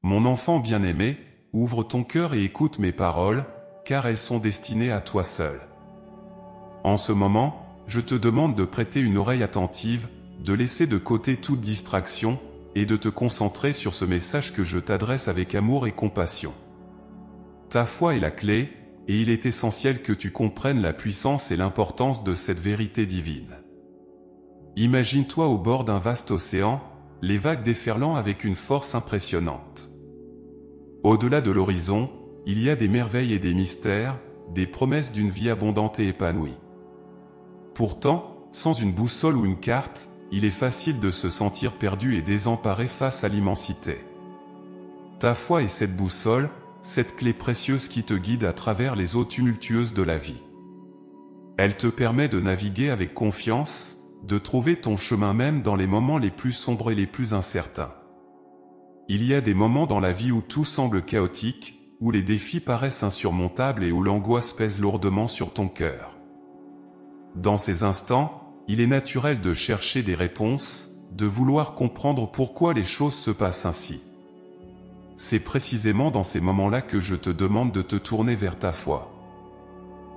Mon enfant bien-aimé, ouvre ton cœur et écoute mes paroles, car elles sont destinées à toi seul. En ce moment, je te demande de prêter une oreille attentive, de laisser de côté toute distraction, et de te concentrer sur ce message que je t'adresse avec amour et compassion. Ta foi est la clé, et il est essentiel que tu comprennes la puissance et l'importance de cette vérité divine. Imagine-toi au bord d'un vaste océan, les vagues déferlant avec une force impressionnante. Au-delà de l'horizon, il y a des merveilles et des mystères, des promesses d'une vie abondante et épanouie. Pourtant, sans une boussole ou une carte, il est facile de se sentir perdu et désemparé face à l'immensité. Ta foi est cette boussole, cette clé précieuse qui te guide à travers les eaux tumultueuses de la vie. Elle te permet de naviguer avec confiance, de trouver ton chemin même dans les moments les plus sombres et les plus incertains. Il y a des moments dans la vie où tout semble chaotique, où les défis paraissent insurmontables et où l'angoisse pèse lourdement sur ton cœur. Dans ces instants, il est naturel de chercher des réponses, de vouloir comprendre pourquoi les choses se passent ainsi. C'est précisément dans ces moments-là que je te demande de te tourner vers ta foi.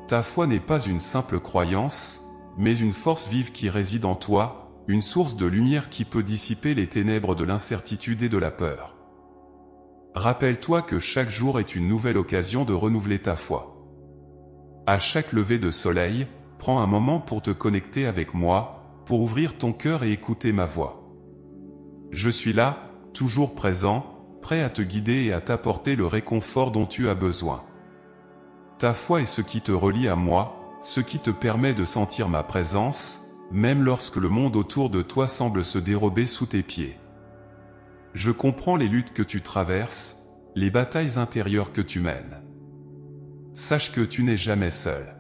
Ta foi n'est pas une simple croyance, mais une force vive qui réside en toi, une source de lumière qui peut dissiper les ténèbres de l'incertitude et de la peur. Rappelle-toi que chaque jour est une nouvelle occasion de renouveler ta foi. À chaque lever de soleil, prends un moment pour te connecter avec moi, pour ouvrir ton cœur et écouter ma voix. Je suis là, toujours présent, prêt à te guider et à t'apporter le réconfort dont tu as besoin. Ta foi est ce qui te relie à moi, ce qui te permet de sentir ma présence, même lorsque le monde autour de toi semble se dérober sous tes pieds. Je comprends les luttes que tu traverses, les batailles intérieures que tu mènes. Sache que tu n'es jamais seul.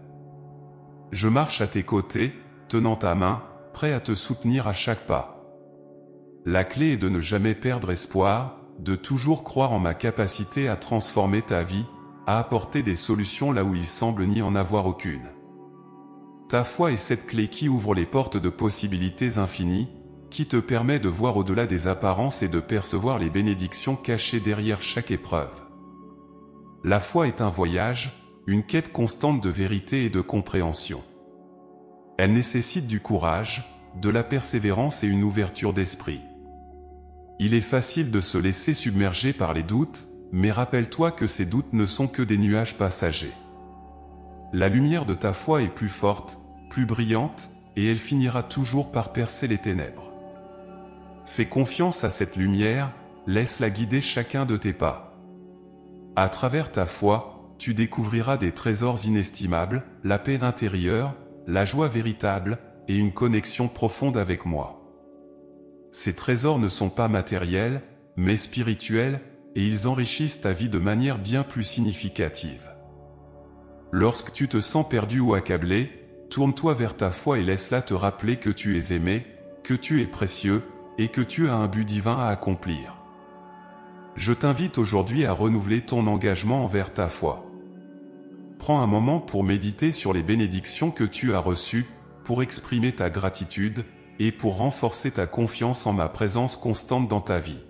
Je marche à tes côtés, tenant ta main, prêt à te soutenir à chaque pas. La clé est de ne jamais perdre espoir, de toujours croire en ma capacité à transformer ta vie, à apporter des solutions là où il semble n'y en avoir aucune. Ta foi est cette clé qui ouvre les portes de possibilités infinies, qui te permet de voir au-delà des apparences et de percevoir les bénédictions cachées derrière chaque épreuve. La foi est un voyage, une quête constante de vérité et de compréhension. Elle nécessite du courage, de la persévérance et une ouverture d'esprit. Il est facile de se laisser submerger par les doutes, mais rappelle-toi que ces doutes ne sont que des nuages passagers. La lumière de ta foi est plus forte, plus brillante, et elle finira toujours par percer les ténèbres. Fais confiance à cette lumière, laisse-la guider chacun de tes pas. À travers ta foi, tu découvriras des trésors inestimables, la paix intérieure, la joie véritable, et une connexion profonde avec moi. Ces trésors ne sont pas matériels, mais spirituels, et ils enrichissent ta vie de manière bien plus significative. Lorsque tu te sens perdu ou accablé, tourne-toi vers ta foi et laisse-la te rappeler que tu es aimé, que tu es précieux, et que tu as un but divin à accomplir. Je t'invite aujourd'hui à renouveler ton engagement envers ta foi. Prends un moment pour méditer sur les bénédictions que tu as reçues, pour exprimer ta gratitude, et pour renforcer ta confiance en ma présence constante dans ta vie.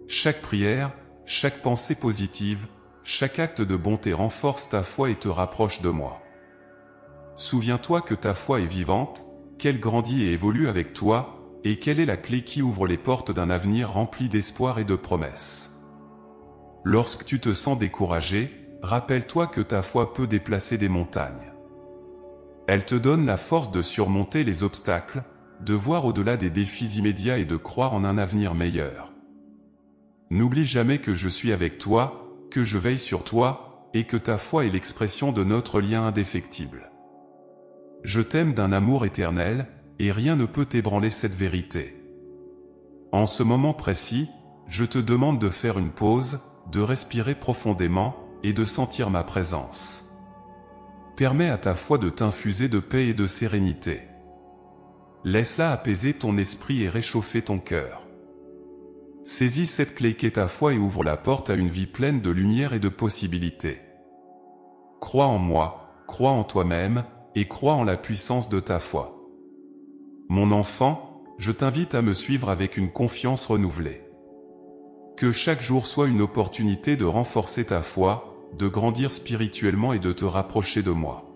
Chaque prière, chaque pensée positive, chaque acte de bonté renforce ta foi et te rapproche de moi. Souviens-toi que ta foi est vivante, qu'elle grandit et évolue avec toi, et qu'elle est la clé qui ouvre les portes d'un avenir rempli d'espoir et de promesses. Lorsque tu te sens découragé, rappelle-toi que ta foi peut déplacer des montagnes. Elle te donne la force de surmonter les obstacles, de voir au-delà des défis immédiats et de croire en un avenir meilleur. N'oublie jamais que je suis avec toi, que je veille sur toi, et que ta foi est l'expression de notre lien indéfectible. Je t'aime d'un amour éternel, et rien ne peut ébranler cette vérité. En ce moment précis, je te demande de faire une pause, de respirer profondément, et de sentir ma présence. Permets à ta foi de t'infuser de paix et de sérénité. Laisse-la apaiser ton esprit et réchauffer ton cœur. Saisis cette clé qu'est ta foi et ouvre la porte à une vie pleine de lumière et de possibilités. Crois en moi, crois en toi-même, et crois en la puissance de ta foi. Mon enfant, je t'invite à me suivre avec une confiance renouvelée. Que chaque jour soit une opportunité de renforcer ta foi, de grandir spirituellement et de te rapprocher de moi.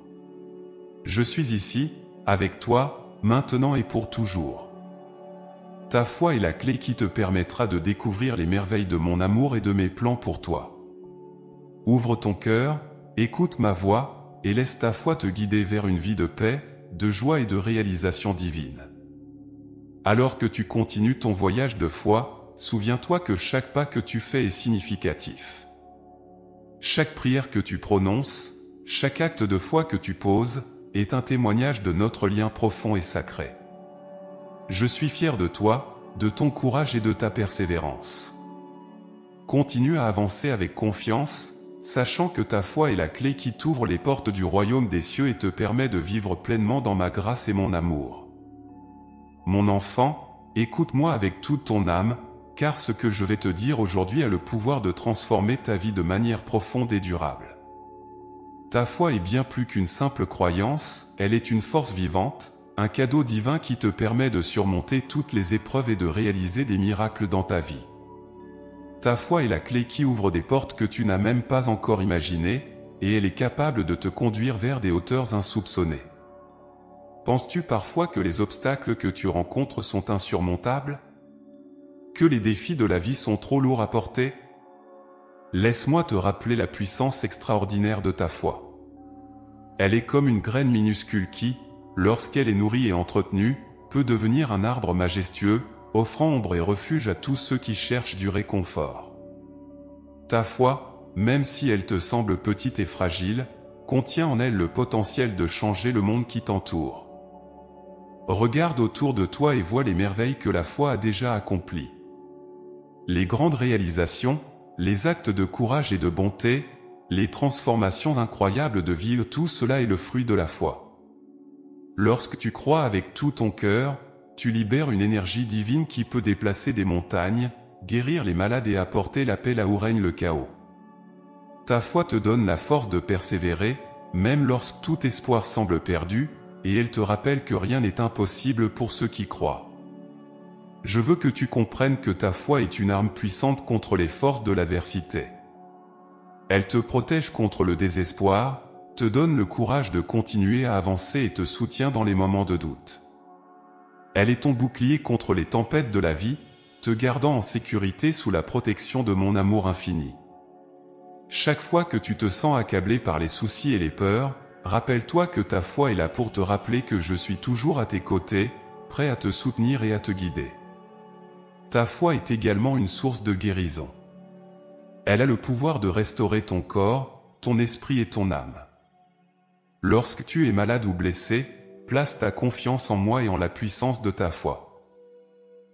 Je suis ici, avec toi, maintenant et pour toujours. Ta foi est la clé qui te permettra de découvrir les merveilles de mon amour et de mes plans pour toi. Ouvre ton cœur, écoute ma voix, et laisse ta foi te guider vers une vie de paix, de joie et de réalisation divine. Alors que tu continues ton voyage de foi, souviens-toi que chaque pas que tu fais est significatif. Chaque prière que tu prononces, chaque acte de foi que tu poses, est un témoignage de notre lien profond et sacré. Je suis fier de toi, de ton courage et de ta persévérance. Continue à avancer avec confiance, sachant que ta foi est la clé qui t'ouvre les portes du royaume des cieux et te permet de vivre pleinement dans ma grâce et mon amour. Mon enfant, écoute-moi avec toute ton âme, car ce que je vais te dire aujourd'hui a le pouvoir de transformer ta vie de manière profonde et durable. Ta foi est bien plus qu'une simple croyance, elle est une force vivante, un cadeau divin qui te permet de surmonter toutes les épreuves et de réaliser des miracles dans ta vie. Ta foi est la clé qui ouvre des portes que tu n'as même pas encore imaginées, et elle est capable de te conduire vers des hauteurs insoupçonnées. Penses-tu parfois que les obstacles que tu rencontres sont insurmontables? Que les défis de la vie sont trop lourds à porter? Laisse-moi te rappeler la puissance extraordinaire de ta foi. Elle est comme une graine minuscule qui, lorsqu'elle est nourrie et entretenue, peut devenir un arbre majestueux, offrant ombre et refuge à tous ceux qui cherchent du réconfort. Ta foi, même si elle te semble petite et fragile, contient en elle le potentiel de changer le monde qui t'entoure. Regarde autour de toi et vois les merveilles que la foi a déjà accomplies. Les grandes réalisations, les actes de courage et de bonté, les transformations incroyables de vie, tout cela est le fruit de la foi. Lorsque tu crois avec tout ton cœur, tu libères une énergie divine qui peut déplacer des montagnes, guérir les malades et apporter la paix là où règne le chaos. Ta foi te donne la force de persévérer, même lorsque tout espoir semble perdu, et elle te rappelle que rien n'est impossible pour ceux qui croient. Je veux que tu comprennes que ta foi est une arme puissante contre les forces de l'adversité. Elle te protège contre le désespoir, te donne le courage de continuer à avancer et te soutient dans les moments de doute. Elle est ton bouclier contre les tempêtes de la vie, te gardant en sécurité sous la protection de mon amour infini. Chaque fois que tu te sens accablé par les soucis et les peurs, rappelle-toi que ta foi est là pour te rappeler que je suis toujours à tes côtés, prêt à te soutenir et à te guider. Ta foi est également une source de guérison. Elle a le pouvoir de restaurer ton corps, ton esprit et ton âme. Lorsque tu es malade ou blessé, place ta confiance en moi et en la puissance de ta foi.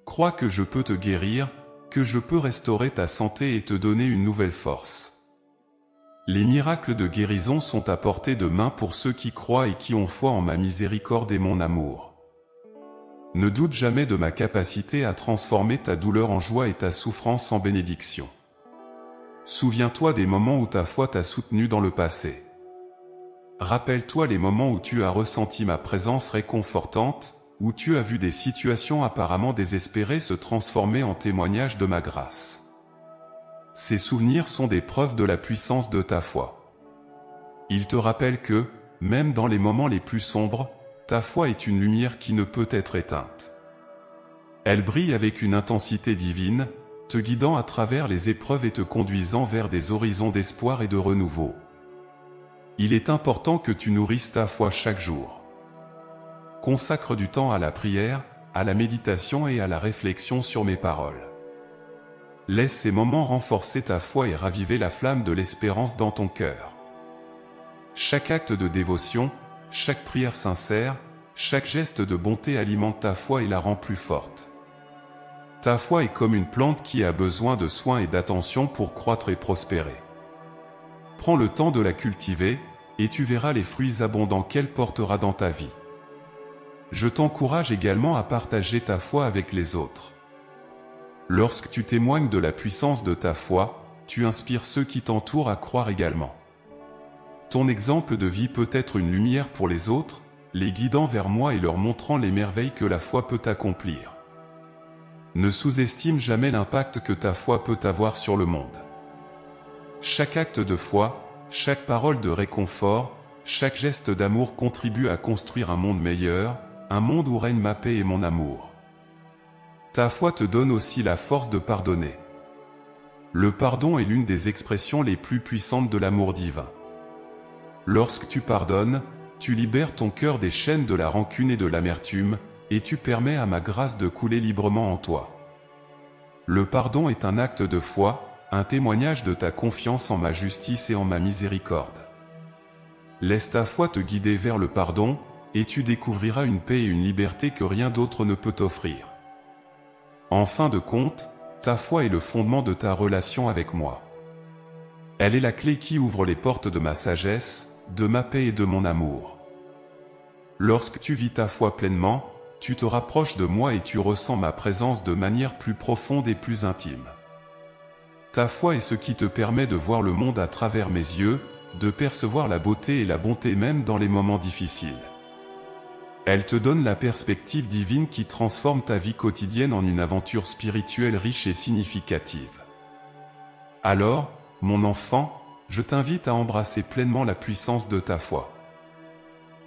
Crois que je peux te guérir, que je peux restaurer ta santé et te donner une nouvelle force. Les miracles de guérison sont à portée de main pour ceux qui croient et qui ont foi en ma miséricorde et mon amour. Ne doute jamais de ma capacité à transformer ta douleur en joie et ta souffrance en bénédiction. Souviens-toi des moments où ta foi t'a soutenu dans le passé. Rappelle-toi les moments où tu as ressenti ma présence réconfortante, où tu as vu des situations apparemment désespérées se transformer en témoignages de ma grâce. Ces souvenirs sont des preuves de la puissance de ta foi. Ils te rappellent que, même dans les moments les plus sombres, ta foi est une lumière qui ne peut être éteinte. Elle brille avec une intensité divine, te guidant à travers les épreuves et te conduisant vers des horizons d'espoir et de renouveau. Il est important que tu nourrisses ta foi chaque jour. Consacre du temps à la prière, à la méditation et à la réflexion sur mes paroles. Laisse ces moments renforcer ta foi et raviver la flamme de l'espérance dans ton cœur. Chaque acte de dévotion, chaque prière sincère, chaque geste de bonté alimente ta foi et la rend plus forte. Ta foi est comme une plante qui a besoin de soins et d'attention pour croître et prospérer. Prends le temps de la cultiver, et tu verras les fruits abondants qu'elle portera dans ta vie. Je t'encourage également à partager ta foi avec les autres. Lorsque tu témoignes de la puissance de ta foi, tu inspires ceux qui t'entourent à croire également. Ton exemple de vie peut être une lumière pour les autres, les guidant vers moi et leur montrant les merveilles que la foi peut accomplir. Ne sous-estime jamais l'impact que ta foi peut avoir sur le monde. Chaque acte de foi, chaque parole de réconfort, chaque geste d'amour contribue à construire un monde meilleur, un monde où règne ma paix et mon amour. Ta foi te donne aussi la force de pardonner. Le pardon est l'une des expressions les plus puissantes de l'amour divin. Lorsque tu pardonnes, tu libères ton cœur des chaînes de la rancune et de l'amertume, et tu permets à ma grâce de couler librement en toi. Le pardon est un acte de foi, un témoignage de ta confiance en ma justice et en ma miséricorde. Laisse ta foi te guider vers le pardon, et tu découvriras une paix et une liberté que rien d'autre ne peut t'offrir. En fin de compte, ta foi est le fondement de ta relation avec moi. Elle est la clé qui ouvre les portes de ma sagesse, de ma paix et de mon amour. Lorsque tu vis ta foi pleinement, tu te rapproches de moi et tu ressens ma présence de manière plus profonde et plus intime. Ta foi est ce qui te permet de voir le monde à travers mes yeux, de percevoir la beauté et la bonté même dans les moments difficiles. Elle te donne la perspective divine qui transforme ta vie quotidienne en une aventure spirituelle riche et significative. Alors, mon enfant, je t'invite à embrasser pleinement la puissance de ta foi.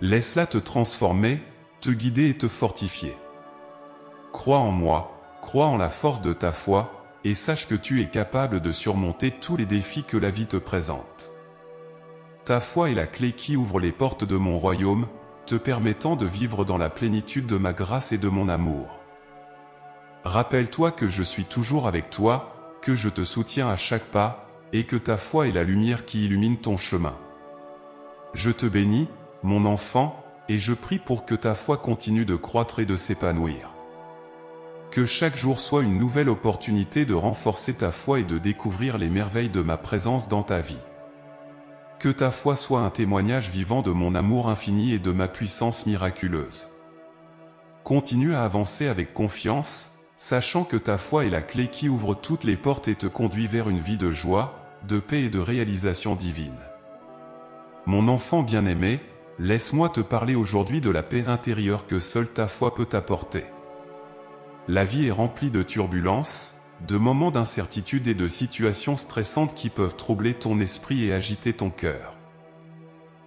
Laisse-la te transformer, te guider et te fortifier. Crois en moi, crois en la force de ta foi, et sache que tu es capable de surmonter tous les défis que la vie te présente. Ta foi est la clé qui ouvre les portes de mon royaume, te permettant de vivre dans la plénitude de ma grâce et de mon amour. Rappelle-toi que je suis toujours avec toi, que je te soutiens à chaque pas, et que ta foi est la lumière qui illumine ton chemin. Je te bénis, mon enfant, et je prie pour que ta foi continue de croître et de s'épanouir. Que chaque jour soit une nouvelle opportunité de renforcer ta foi et de découvrir les merveilles de ma présence dans ta vie. Que ta foi soit un témoignage vivant de mon amour infini et de ma puissance miraculeuse. Continue à avancer avec confiance, sachant que ta foi est la clé qui ouvre toutes les portes et te conduit vers une vie de joie, de paix et de réalisation divine. Mon enfant bien-aimé, laisse-moi te parler aujourd'hui de la paix intérieure que seule ta foi peut t'apporter. La vie est remplie de turbulences, de moments d'incertitude et de situations stressantes qui peuvent troubler ton esprit et agiter ton cœur.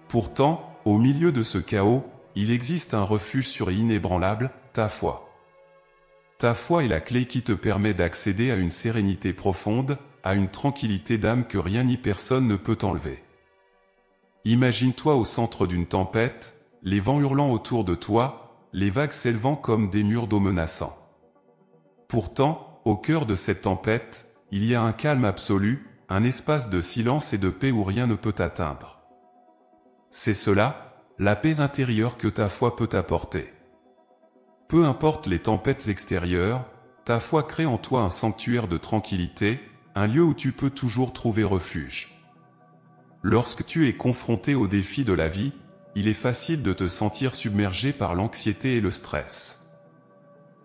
Pourtant, au milieu de ce chaos, il existe un refuge sûr et inébranlable, ta foi. Ta foi est la clé qui te permet d'accéder à une sérénité profonde, à une tranquillité d'âme que rien ni personne ne peut enlever. Imagine-toi au centre d'une tempête, les vents hurlant autour de toi, les vagues s'élevant comme des murs d'eau menaçants. Pourtant, au cœur de cette tempête, il y a un calme absolu, un espace de silence et de paix où rien ne peut t'atteindre. C'est cela, la paix intérieure que ta foi peut t'apporter. Peu importe les tempêtes extérieures, ta foi crée en toi un sanctuaire de tranquillité, un lieu où tu peux toujours trouver refuge. Lorsque tu es confronté aux défis de la vie, il est facile de te sentir submergé par l'anxiété et le stress.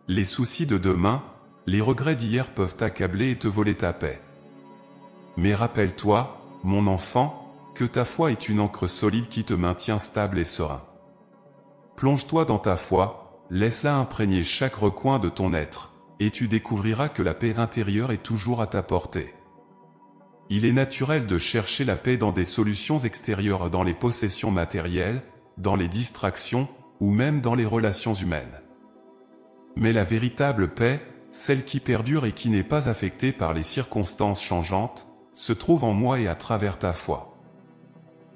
Les soucis de demain, les regrets d'hier peuvent t'accabler et te voler ta paix. Mais rappelle-toi, mon enfant, que ta foi est une ancre solide qui te maintient stable et serein. Plonge-toi dans ta foi, laisse-la imprégner chaque recoin de ton être, et tu découvriras que la paix intérieure est toujours à ta portée. Il est naturel de chercher la paix dans des solutions extérieures, dans les possessions matérielles, dans les distractions, ou même dans les relations humaines. Mais la véritable paix, celle qui perdure et qui n'est pas affectée par les circonstances changeantes, se trouve en moi et à travers ta foi.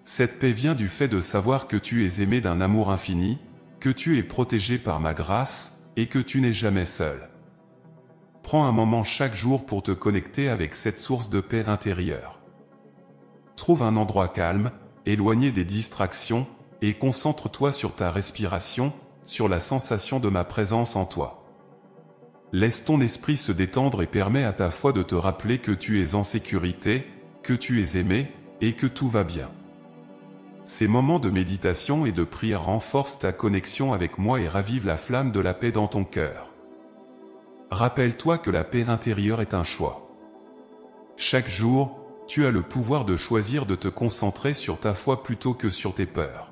Cette paix vient du fait de savoir que tu es aimé d'un amour infini, que tu es protégé par ma grâce, et que tu n'es jamais seul. Prends un moment chaque jour pour te connecter avec cette source de paix intérieure. Trouve un endroit calme, éloigné des distractions, et concentre-toi sur ta respiration, sur la sensation de ma présence en toi. Laisse ton esprit se détendre et permets à ta foi de te rappeler que tu es en sécurité, que tu es aimé, et que tout va bien. Ces moments de méditation et de prière renforcent ta connexion avec moi et ravivent la flamme de la paix dans ton cœur. Rappelle-toi que la paix intérieure est un choix. Chaque jour, tu as le pouvoir de choisir de te concentrer sur ta foi plutôt que sur tes peurs.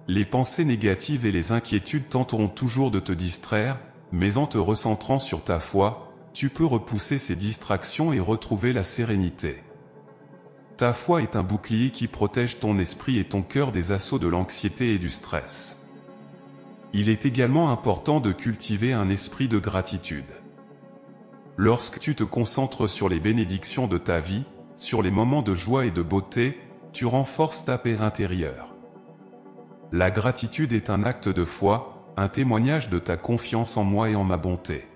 Les pensées négatives et les inquiétudes tenteront toujours de te distraire, mais en te recentrant sur ta foi, tu peux repousser ces distractions et retrouver la sérénité. Ta foi est un bouclier qui protège ton esprit et ton cœur des assauts de l'anxiété et du stress. Il est également important de cultiver un esprit de gratitude. Lorsque tu te concentres sur les bénédictions de ta vie, sur les moments de joie et de beauté, tu renforces ta paix intérieure. La gratitude est un acte de foi, un témoignage de ta confiance en moi et en ma bonté.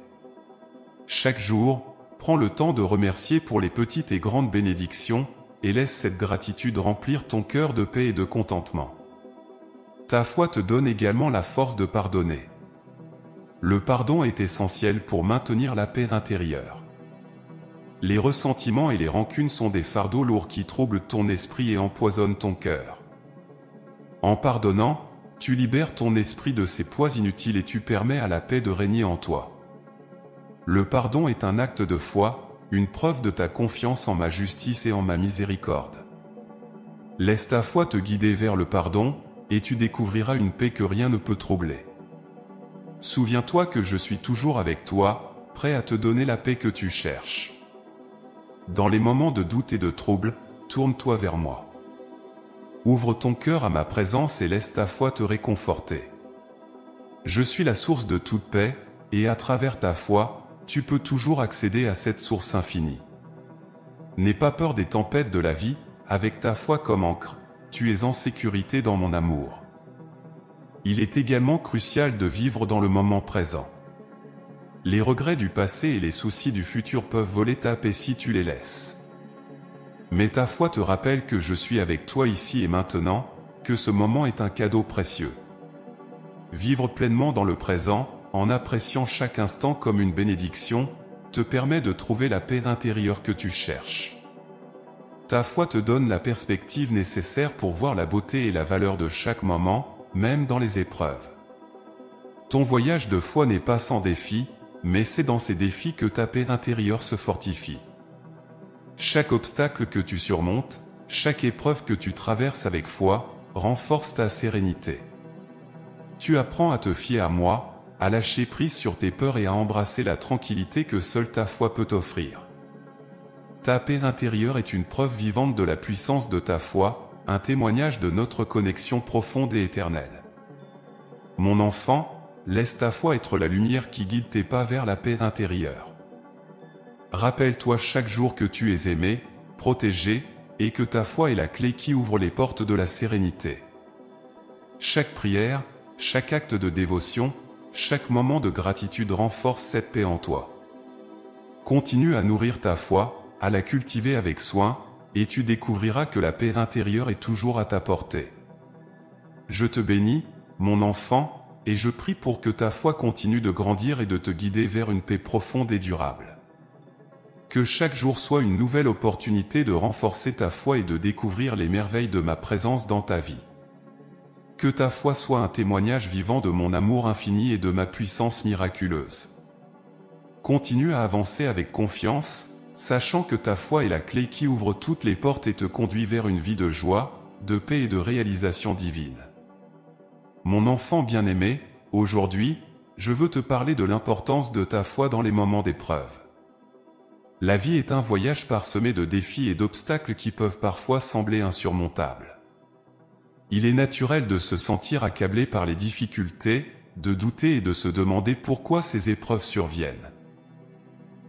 Chaque jour, prends le temps de remercier pour les petites et grandes bénédictions, et laisse cette gratitude remplir ton cœur de paix et de contentement. Ta foi te donne également la force de pardonner. Le pardon est essentiel pour maintenir la paix intérieure. Les ressentiments et les rancunes sont des fardeaux lourds qui troublent ton esprit et empoisonnent ton cœur. En pardonnant, tu libères ton esprit de ces poids inutiles et tu permets à la paix de régner en toi. Le pardon est un acte de foi, une preuve de ta confiance en ma justice et en ma miséricorde. Laisse ta foi te guider vers le pardon, et tu découvriras une paix que rien ne peut troubler. Souviens-toi que je suis toujours avec toi, prêt à te donner la paix que tu cherches. Dans les moments de doute et de trouble, tourne-toi vers moi. Ouvre ton cœur à ma présence et laisse ta foi te réconforter. Je suis la source de toute paix, et à travers ta foi, tu peux toujours accéder à cette source infinie. N'aie pas peur des tempêtes de la vie, avec ta foi comme encre, tu es en sécurité dans mon amour. Il est également crucial de vivre dans le moment présent. Les regrets du passé et les soucis du futur peuvent voler ta paix si tu les laisses. Mais ta foi te rappelle que je suis avec toi ici et maintenant, que ce moment est un cadeau précieux. Vivre pleinement dans le présent, en appréciant chaque instant comme une bénédiction, te permet de trouver la paix intérieure que tu cherches. Ta foi te donne la perspective nécessaire pour voir la beauté et la valeur de chaque moment, même dans les épreuves. Ton voyage de foi n'est pas sans défis, mais c'est dans ces défis que ta paix intérieure se fortifie. Chaque obstacle que tu surmontes, chaque épreuve que tu traverses avec foi, renforce ta sérénité. Tu apprends à te fier à moi, à lâcher prise sur tes peurs et à embrasser la tranquillité que seule ta foi peut t'offrir. Ta paix intérieure est une preuve vivante de la puissance de ta foi, un témoignage de notre connexion profonde et éternelle. Mon enfant, laisse ta foi être la lumière qui guide tes pas vers la paix intérieure. Rappelle-toi chaque jour que tu es aimé, protégé, et que ta foi est la clé qui ouvre les portes de la sérénité. Chaque prière, chaque acte de dévotion, chaque moment de gratitude renforce cette paix en toi. Continue à nourrir ta foi, à la cultiver avec soin, et tu découvriras que la paix intérieure est toujours à ta portée. Je te bénis, mon enfant, et je prie pour que ta foi continue de grandir et de te guider vers une paix profonde et durable. Que chaque jour soit une nouvelle opportunité de renforcer ta foi et de découvrir les merveilles de ma présence dans ta vie. Que ta foi soit un témoignage vivant de mon amour infini et de ma puissance miraculeuse. Continue à avancer avec confiance, sachant que ta foi est la clé qui ouvre toutes les portes et te conduit vers une vie de joie, de paix et de réalisation divine. Mon enfant bien-aimé, aujourd'hui, je veux te parler de l'importance de ta foi dans les moments d'épreuve. La vie est un voyage parsemé de défis et d'obstacles qui peuvent parfois sembler insurmontables. Il est naturel de se sentir accablé par les difficultés, de douter et de se demander pourquoi ces épreuves surviennent.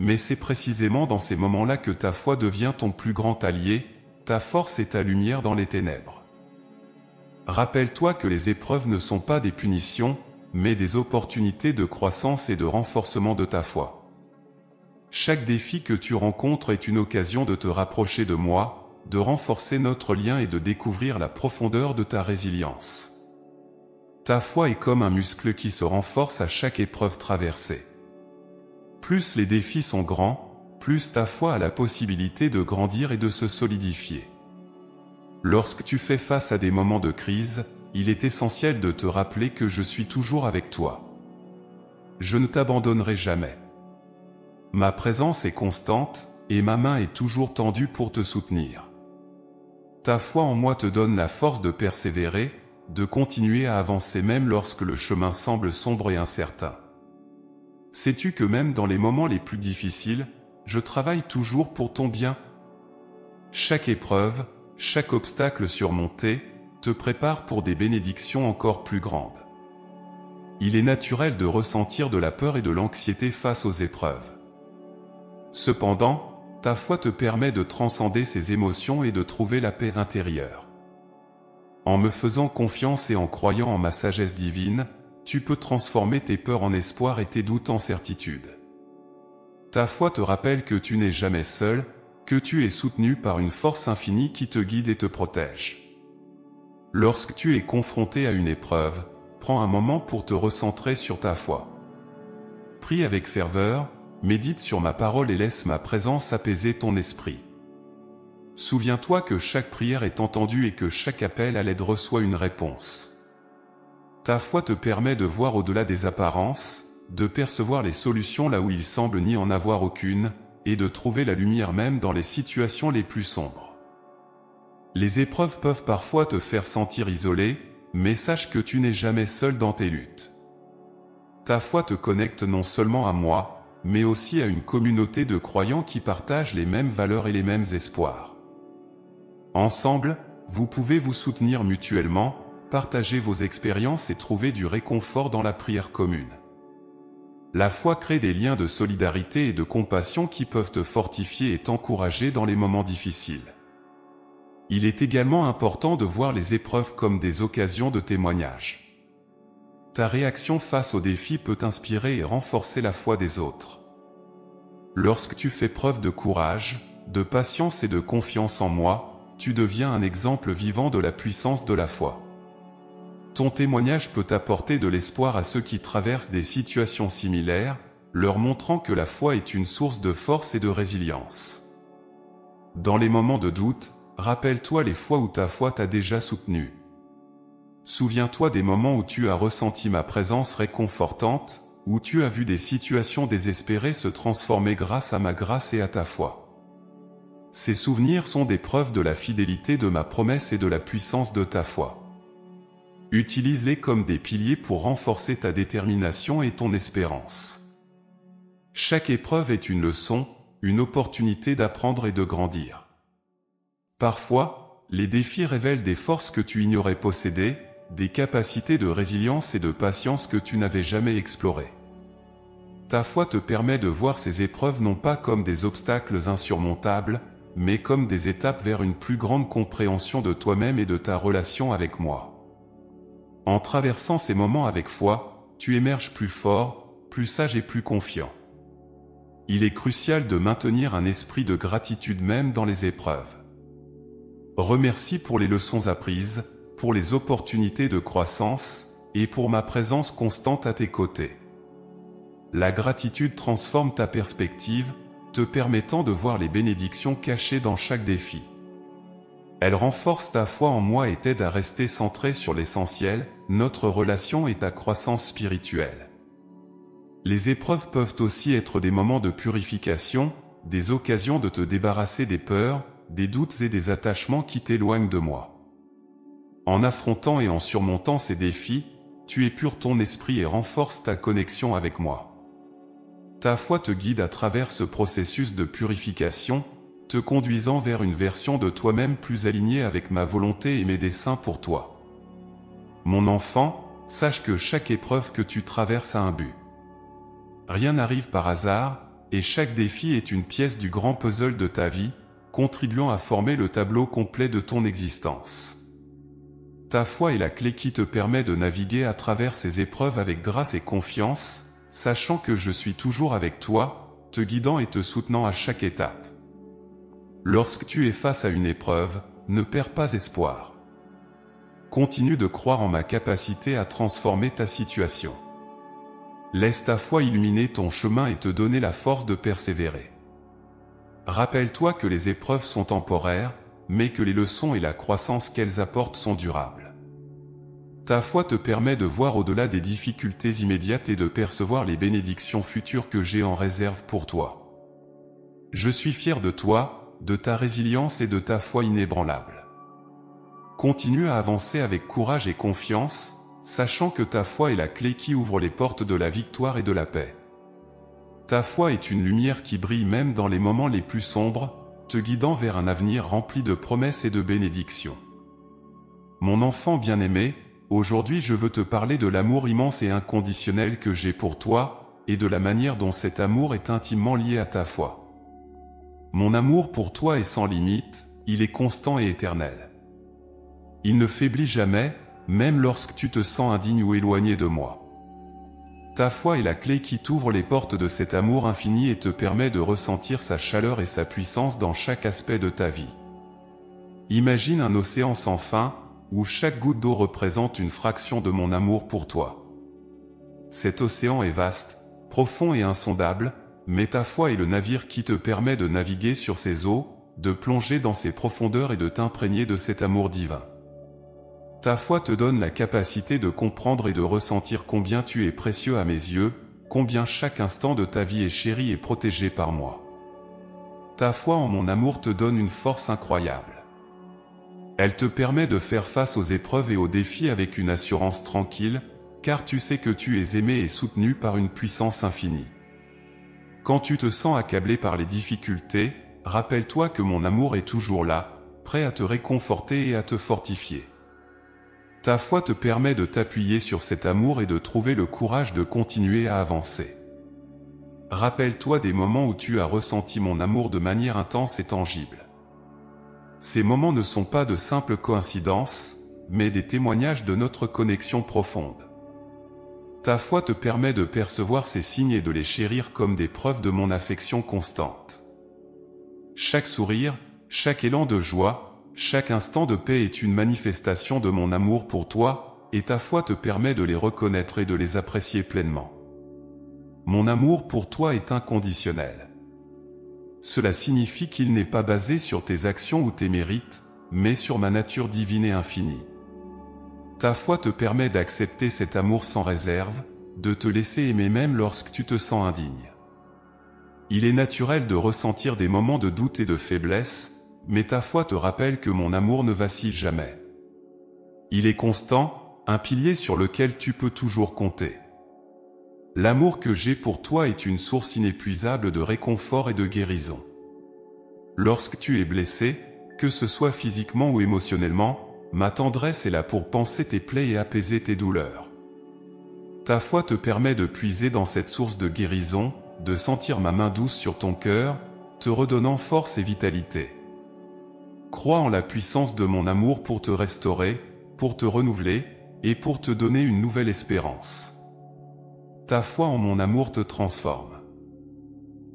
Mais c'est précisément dans ces moments-là que ta foi devient ton plus grand allié, ta force et ta lumière dans les ténèbres. Rappelle-toi que les épreuves ne sont pas des punitions, mais des opportunités de croissance et de renforcement de ta foi. Chaque défi que tu rencontres est une occasion de te rapprocher de moi, de renforcer notre lien et de découvrir la profondeur de ta résilience. Ta foi est comme un muscle qui se renforce à chaque épreuve traversée. Plus les défis sont grands, plus ta foi a la possibilité de grandir et de se solidifier. Lorsque tu fais face à des moments de crise, il est essentiel de te rappeler que je suis toujours avec toi. Je ne t'abandonnerai jamais. Ma présence est constante, et ma main est toujours tendue pour te soutenir. Ta foi en moi te donne la force de persévérer, de continuer à avancer même lorsque le chemin semble sombre et incertain. Sais-tu que même dans les moments les plus difficiles, je travaille toujours pour ton bien? Chaque épreuve, chaque obstacle surmonté, te prépare pour des bénédictions encore plus grandes. Il est naturel de ressentir de la peur et de l'anxiété face aux épreuves. Cependant, ta foi te permet de transcender ces émotions et de trouver la paix intérieure. En me faisant confiance et en croyant en ma sagesse divine, tu peux transformer tes peurs en espoir et tes doutes en certitude. Ta foi te rappelle que tu n'es jamais seul, que tu es soutenu par une force infinie qui te guide et te protège. Lorsque tu es confronté à une épreuve, prends un moment pour te recentrer sur ta foi. Prie avec ferveur, médite sur ma parole et laisse ma présence apaiser ton esprit. Souviens-toi que chaque prière est entendue et que chaque appel à l'aide reçoit une réponse. Ta foi te permet de voir au-delà des apparences, de percevoir les solutions là où il semble n'y en avoir aucune, et de trouver la lumière même dans les situations les plus sombres. Les épreuves peuvent parfois te faire sentir isolé, mais sache que tu n'es jamais seul dans tes luttes. Ta foi te connecte non seulement à moi, mais aussi à une communauté de croyants qui partagent les mêmes valeurs et les mêmes espoirs. Ensemble, vous pouvez vous soutenir mutuellement, partager vos expériences et trouver du réconfort dans la prière commune. La foi crée des liens de solidarité et de compassion qui peuvent te fortifier et t'encourager dans les moments difficiles. Il est également important de voir les épreuves comme des occasions de témoignage. Ta réaction face aux défis peut inspirer et renforcer la foi des autres. Lorsque tu fais preuve de courage, de patience et de confiance en moi, tu deviens un exemple vivant de la puissance de la foi. Ton témoignage peut apporter de l'espoir à ceux qui traversent des situations similaires, leur montrant que la foi est une source de force et de résilience. Dans les moments de doute, rappelle-toi les fois où ta foi t'a déjà soutenu. Souviens-toi des moments où tu as ressenti ma présence réconfortante, où tu as vu des situations désespérées se transformer grâce à ma grâce et à ta foi. Ces souvenirs sont des preuves de la fidélité de ma promesse et de la puissance de ta foi. Utilise-les comme des piliers pour renforcer ta détermination et ton espérance. Chaque épreuve est une leçon, une opportunité d'apprendre et de grandir. Parfois, les défis révèlent des forces que tu ignorais posséder, des capacités de résilience et de patience que tu n'avais jamais explorées. Ta foi te permet de voir ces épreuves non pas comme des obstacles insurmontables, mais comme des étapes vers une plus grande compréhension de toi-même et de ta relation avec moi. En traversant ces moments avec foi, tu émerges plus fort, plus sage et plus confiant. Il est crucial de maintenir un esprit de gratitude même dans les épreuves. Remercie pour les leçons apprises, pour les opportunités de croissance, et pour ma présence constante à tes côtés. La gratitude transforme ta perspective, te permettant de voir les bénédictions cachées dans chaque défi. Elle renforce ta foi en moi et t'aide à rester centré sur l'essentiel, notre relation et ta croissance spirituelle. Les épreuves peuvent aussi être des moments de purification, des occasions de te débarrasser des peurs, des doutes et des attachements qui t'éloignent de moi. En affrontant et en surmontant ces défis, tu épures ton esprit et renforces ta connexion avec moi. Ta foi te guide à travers ce processus de purification, te conduisant vers une version de toi-même plus alignée avec ma volonté et mes desseins pour toi. Mon enfant, sache que chaque épreuve que tu traverses a un but. Rien n'arrive par hasard, et chaque défi est une pièce du grand puzzle de ta vie, contribuant à former le tableau complet de ton existence. Ta foi est la clé qui te permet de naviguer à travers ces épreuves avec grâce et confiance, sachant que je suis toujours avec toi, te guidant et te soutenant à chaque étape. Lorsque tu es face à une épreuve, ne perds pas espoir. Continue de croire en ma capacité à transformer ta situation. Laisse ta foi illuminer ton chemin et te donner la force de persévérer. Rappelle-toi que les épreuves sont temporaires, mais que les leçons et la croissance qu'elles apportent sont durables. Ta foi te permet de voir au-delà des difficultés immédiates et de percevoir les bénédictions futures que j'ai en réserve pour toi. Je suis fier de toi, de ta résilience et de ta foi inébranlable. Continue à avancer avec courage et confiance, sachant que ta foi est la clé qui ouvre les portes de la victoire et de la paix. Ta foi est une lumière qui brille même dans les moments les plus sombres, te guidant vers un avenir rempli de promesses et de bénédictions. Mon enfant bien-aimé, aujourd'hui je veux te parler de l'amour immense et inconditionnel que j'ai pour toi, et de la manière dont cet amour est intimement lié à ta foi. Mon amour pour toi est sans limite, il est constant et éternel. Il ne faiblit jamais, même lorsque tu te sens indigne ou éloigné de moi. Ta foi est la clé qui t'ouvre les portes de cet amour infini et te permet de ressentir sa chaleur et sa puissance dans chaque aspect de ta vie. Imagine un océan sans fin, où chaque goutte d'eau représente une fraction de mon amour pour toi. Cet océan est vaste, profond et insondable, mais ta foi est le navire qui te permet de naviguer sur ces eaux, de plonger dans ses profondeurs et de t'imprégner de cet amour divin. Ta foi te donne la capacité de comprendre et de ressentir combien tu es précieux à mes yeux, combien chaque instant de ta vie est chéri et protégé par moi. Ta foi en mon amour te donne une force incroyable. Elle te permet de faire face aux épreuves et aux défis avec une assurance tranquille, car tu sais que tu es aimé et soutenu par une puissance infinie. Quand tu te sens accablé par les difficultés, rappelle-toi que mon amour est toujours là, prêt à te réconforter et à te fortifier. Ta foi te permet de t'appuyer sur cet amour et de trouver le courage de continuer à avancer. Rappelle-toi des moments où tu as ressenti mon amour de manière intense et tangible. Ces moments ne sont pas de simples coïncidences, mais des témoignages de notre connexion profonde. Ta foi te permet de percevoir ces signes et de les chérir comme des preuves de mon affection constante. Chaque sourire, chaque élan de joie, chaque instant de paix est une manifestation de mon amour pour toi, et ta foi te permet de les reconnaître et de les apprécier pleinement. Mon amour pour toi est inconditionnel. Cela signifie qu'il n'est pas basé sur tes actions ou tes mérites, mais sur ma nature divine et infinie. Ta foi te permet d'accepter cet amour sans réserve, de te laisser aimer même lorsque tu te sens indigne. Il est naturel de ressentir des moments de doute et de faiblesse, mais ta foi te rappelle que mon amour ne vacille jamais. Il est constant, un pilier sur lequel tu peux toujours compter. L'amour que j'ai pour toi est une source inépuisable de réconfort et de guérison. Lorsque tu es blessé, que ce soit physiquement ou émotionnellement, ma tendresse est là pour panser tes plaies et apaiser tes douleurs. Ta foi te permet de puiser dans cette source de guérison, de sentir ma main douce sur ton cœur, te redonnant force et vitalité. Crois en la puissance de mon amour pour te restaurer, pour te renouveler, et pour te donner une nouvelle espérance. Ta foi en mon amour te transforme.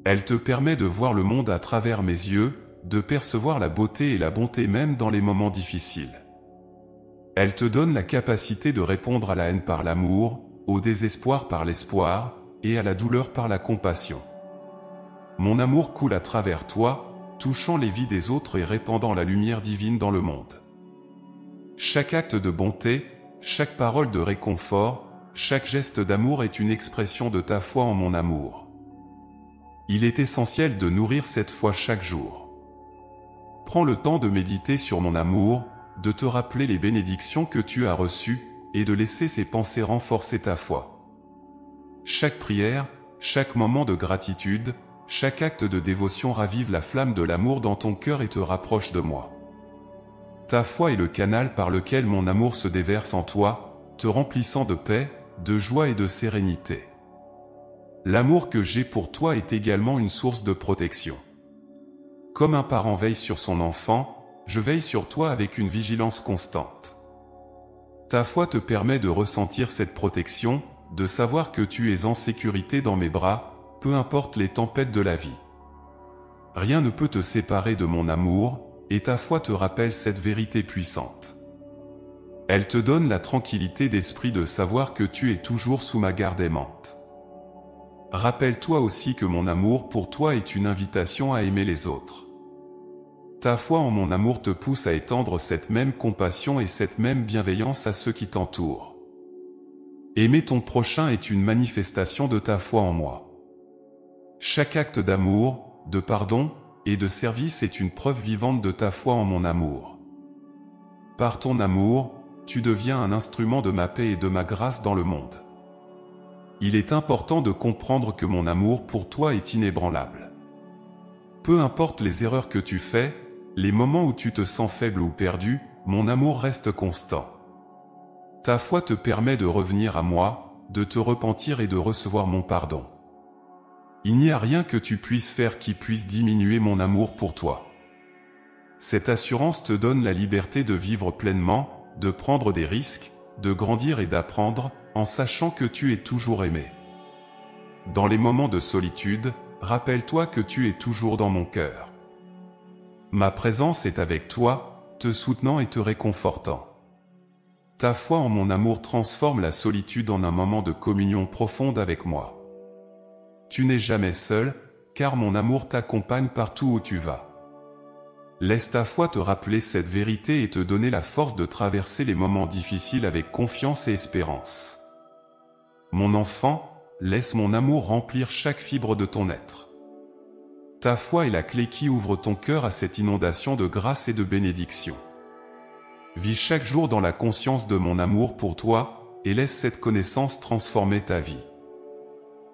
Elle te permet de voir le monde à travers mes yeux, de percevoir la beauté et la bonté même dans les moments difficiles. Elle te donne la capacité de répondre à la haine par l'amour, au désespoir par l'espoir, et à la douleur par la compassion. Mon amour coule à travers toi, touchant les vies des autres et répandant la lumière divine dans le monde. Chaque acte de bonté, chaque parole de réconfort, chaque geste d'amour est une expression de ta foi en mon amour. Il est essentiel de nourrir cette foi chaque jour. Prends le temps de méditer sur mon amour, de te rappeler les bénédictions que tu as reçues, et de laisser ces pensées renforcer ta foi. Chaque prière, chaque moment de gratitude, chaque acte de dévotion ravive la flamme de l'amour dans ton cœur et te rapproche de moi. Ta foi est le canal par lequel mon amour se déverse en toi, te remplissant de paix, de joie et de sérénité. L'amour que j'ai pour toi est également une source de protection. Comme un parent veille sur son enfant, je veille sur toi avec une vigilance constante. Ta foi te permet de ressentir cette protection, de savoir que tu es en sécurité dans mes bras, peu importe les tempêtes de la vie. Rien ne peut te séparer de mon amour, et ta foi te rappelle cette vérité puissante. Elle te donne la tranquillité d'esprit de savoir que tu es toujours sous ma garde aimante. Rappelle-toi aussi que mon amour pour toi est une invitation à aimer les autres. Ta foi en mon amour te pousse à étendre cette même compassion et cette même bienveillance à ceux qui t'entourent. Aimer ton prochain est une manifestation de ta foi en moi. Chaque acte d'amour, de pardon et de service est une preuve vivante de ta foi en mon amour. Par ton amour, tu deviens un instrument de ma paix et de ma grâce dans le monde. Il est important de comprendre que mon amour pour toi est inébranlable. Peu importe les erreurs que tu fais, les moments où tu te sens faible ou perdu, mon amour reste constant. Ta foi te permet de revenir à moi, de te repentir et de recevoir mon pardon. Il n'y a rien que tu puisses faire qui puisse diminuer mon amour pour toi. Cette assurance te donne la liberté de vivre pleinement, de prendre des risques, de grandir et d'apprendre, en sachant que tu es toujours aimé. Dans les moments de solitude, rappelle-toi que tu es toujours dans mon cœur. Ma présence est avec toi, te soutenant et te réconfortant. Ta foi en mon amour transforme la solitude en un moment de communion profonde avec moi. Tu n'es jamais seul, car mon amour t'accompagne partout où tu vas. Laisse ta foi te rappeler cette vérité et te donner la force de traverser les moments difficiles avec confiance et espérance. Mon enfant, laisse mon amour remplir chaque fibre de ton être. Ta foi est la clé qui ouvre ton cœur à cette inondation de grâce et de bénédiction. Vis chaque jour dans la conscience de mon amour pour toi, et laisse cette connaissance transformer ta vie.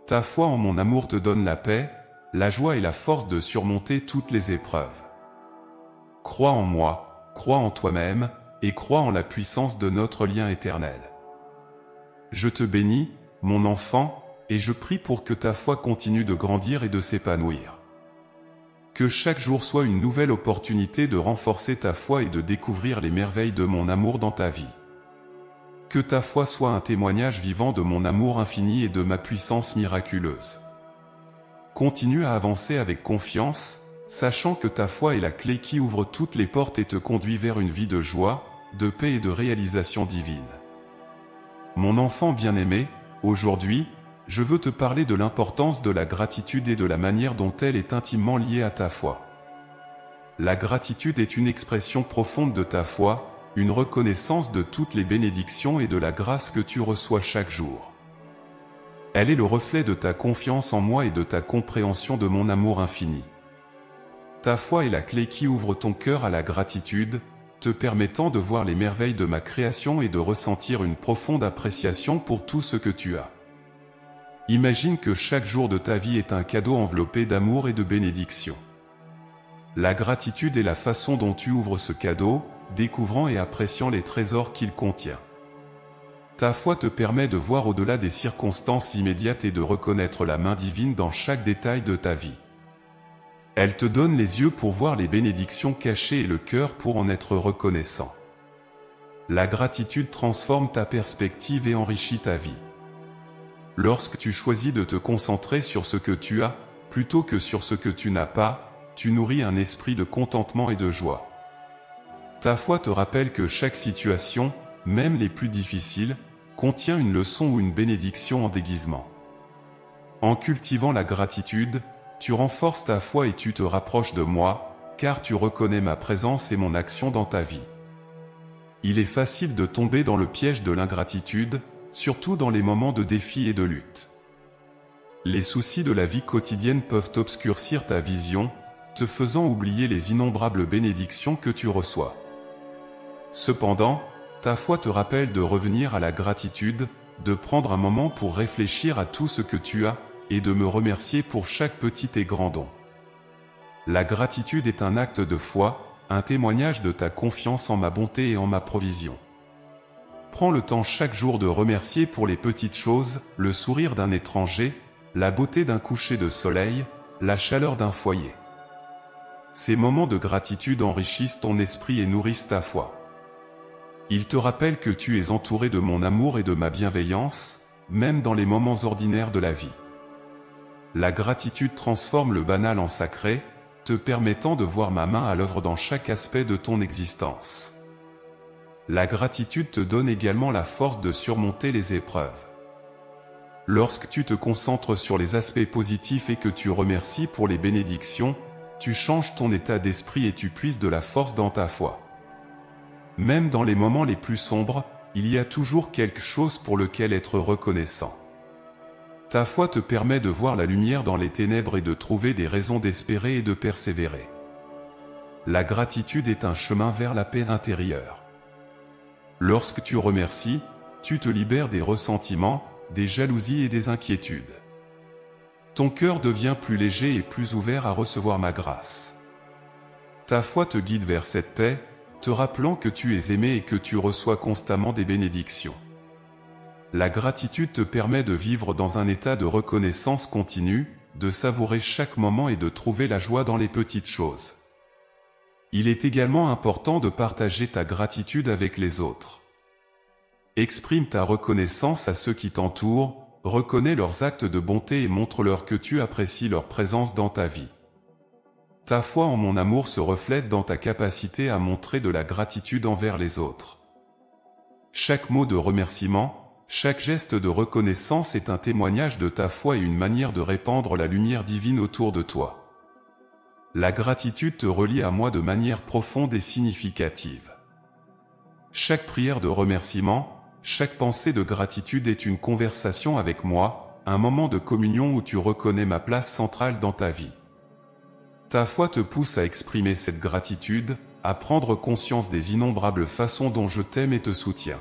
Ta foi en mon amour te donne la paix, la joie et la force de surmonter toutes les épreuves. Crois en moi, crois en toi-même, et crois en la puissance de notre lien éternel. Je te bénis, mon enfant, et je prie pour que ta foi continue de grandir et de s'épanouir. Que chaque jour soit une nouvelle opportunité de renforcer ta foi et de découvrir les merveilles de mon amour dans ta vie. Que ta foi soit un témoignage vivant de mon amour infini et de ma puissance miraculeuse. Continue à avancer avec confiance, sachant que ta foi est la clé qui ouvre toutes les portes et te conduit vers une vie de joie, de paix et de réalisation divine. Mon enfant bien-aimé, aujourd'hui, je veux te parler de l'importance de la gratitude et de la manière dont elle est intimement liée à ta foi. La gratitude est une expression profonde de ta foi, une reconnaissance de toutes les bénédictions et de la grâce que tu reçois chaque jour. Elle est le reflet de ta confiance en moi et de ta compréhension de mon amour infini. Ta foi est la clé qui ouvre ton cœur à la gratitude, te permettant de voir les merveilles de ma création et de ressentir une profonde appréciation pour tout ce que tu as. Imagine que chaque jour de ta vie est un cadeau enveloppé d'amour et de bénédiction. La gratitude est la façon dont tu ouvres ce cadeau, découvrant et appréciant les trésors qu'il contient. Ta foi te permet de voir au-delà des circonstances immédiates et de reconnaître la main divine dans chaque détail de ta vie. Elle te donne les yeux pour voir les bénédictions cachées et le cœur pour en être reconnaissant. La gratitude transforme ta perspective et enrichit ta vie. Lorsque tu choisis de te concentrer sur ce que tu as, plutôt que sur ce que tu n'as pas, tu nourris un esprit de contentement et de joie. Ta foi te rappelle que chaque situation, même les plus difficiles, contient une leçon ou une bénédiction en déguisement. En cultivant la gratitude, tu renforces ta foi et tu te rapproches de moi, car tu reconnais ma présence et mon action dans ta vie. Il est facile de tomber dans le piège de l'ingratitude, surtout dans les moments de défi et de lutte. Les soucis de la vie quotidienne peuvent obscurcir ta vision, te faisant oublier les innombrables bénédictions que tu reçois. Cependant, ta foi te rappelle de revenir à la gratitude, de prendre un moment pour réfléchir à tout ce que tu as, et de me remercier pour chaque petit et grand don. La gratitude est un acte de foi, un témoignage de ta confiance en ma bonté et en ma provision. Prends le temps chaque jour de remercier pour les petites choses, le sourire d'un étranger, la beauté d'un coucher de soleil, la chaleur d'un foyer. Ces moments de gratitude enrichissent ton esprit et nourrissent ta foi. Ils te rappellent que tu es entouré de mon amour et de ma bienveillance, même dans les moments ordinaires de la vie. La gratitude transforme le banal en sacré, te permettant de voir ma main à l'œuvre dans chaque aspect de ton existence. La gratitude te donne également la force de surmonter les épreuves. Lorsque tu te concentres sur les aspects positifs et que tu remercies pour les bénédictions, tu changes ton état d'esprit et tu puises de la force dans ta foi. Même dans les moments les plus sombres, il y a toujours quelque chose pour lequel être reconnaissant. Ta foi te permet de voir la lumière dans les ténèbres et de trouver des raisons d'espérer et de persévérer. La gratitude est un chemin vers la paix intérieure. Lorsque tu remercies, tu te libères des ressentiments, des jalousies et des inquiétudes. Ton cœur devient plus léger et plus ouvert à recevoir ma grâce. Ta foi te guide vers cette paix, te rappelant que tu es aimé et que tu reçois constamment des bénédictions. La gratitude te permet de vivre dans un état de reconnaissance continue, de savourer chaque moment et de trouver la joie dans les petites choses. Il est également important de partager ta gratitude avec les autres. Exprime ta reconnaissance à ceux qui t'entourent, reconnais leurs actes de bonté et montre-leur que tu apprécies leur présence dans ta vie. Ta foi en mon amour se reflète dans ta capacité à montrer de la gratitude envers les autres. Chaque mot de remerciement, chaque geste de reconnaissance est un témoignage de ta foi et une manière de répandre la lumière divine autour de toi. La gratitude te relie à moi de manière profonde et significative. Chaque prière de remerciement, chaque pensée de gratitude est une conversation avec moi, un moment de communion où tu reconnais ma place centrale dans ta vie. Ta foi te pousse à exprimer cette gratitude, à prendre conscience des innombrables façons dont je t'aime et te soutiens.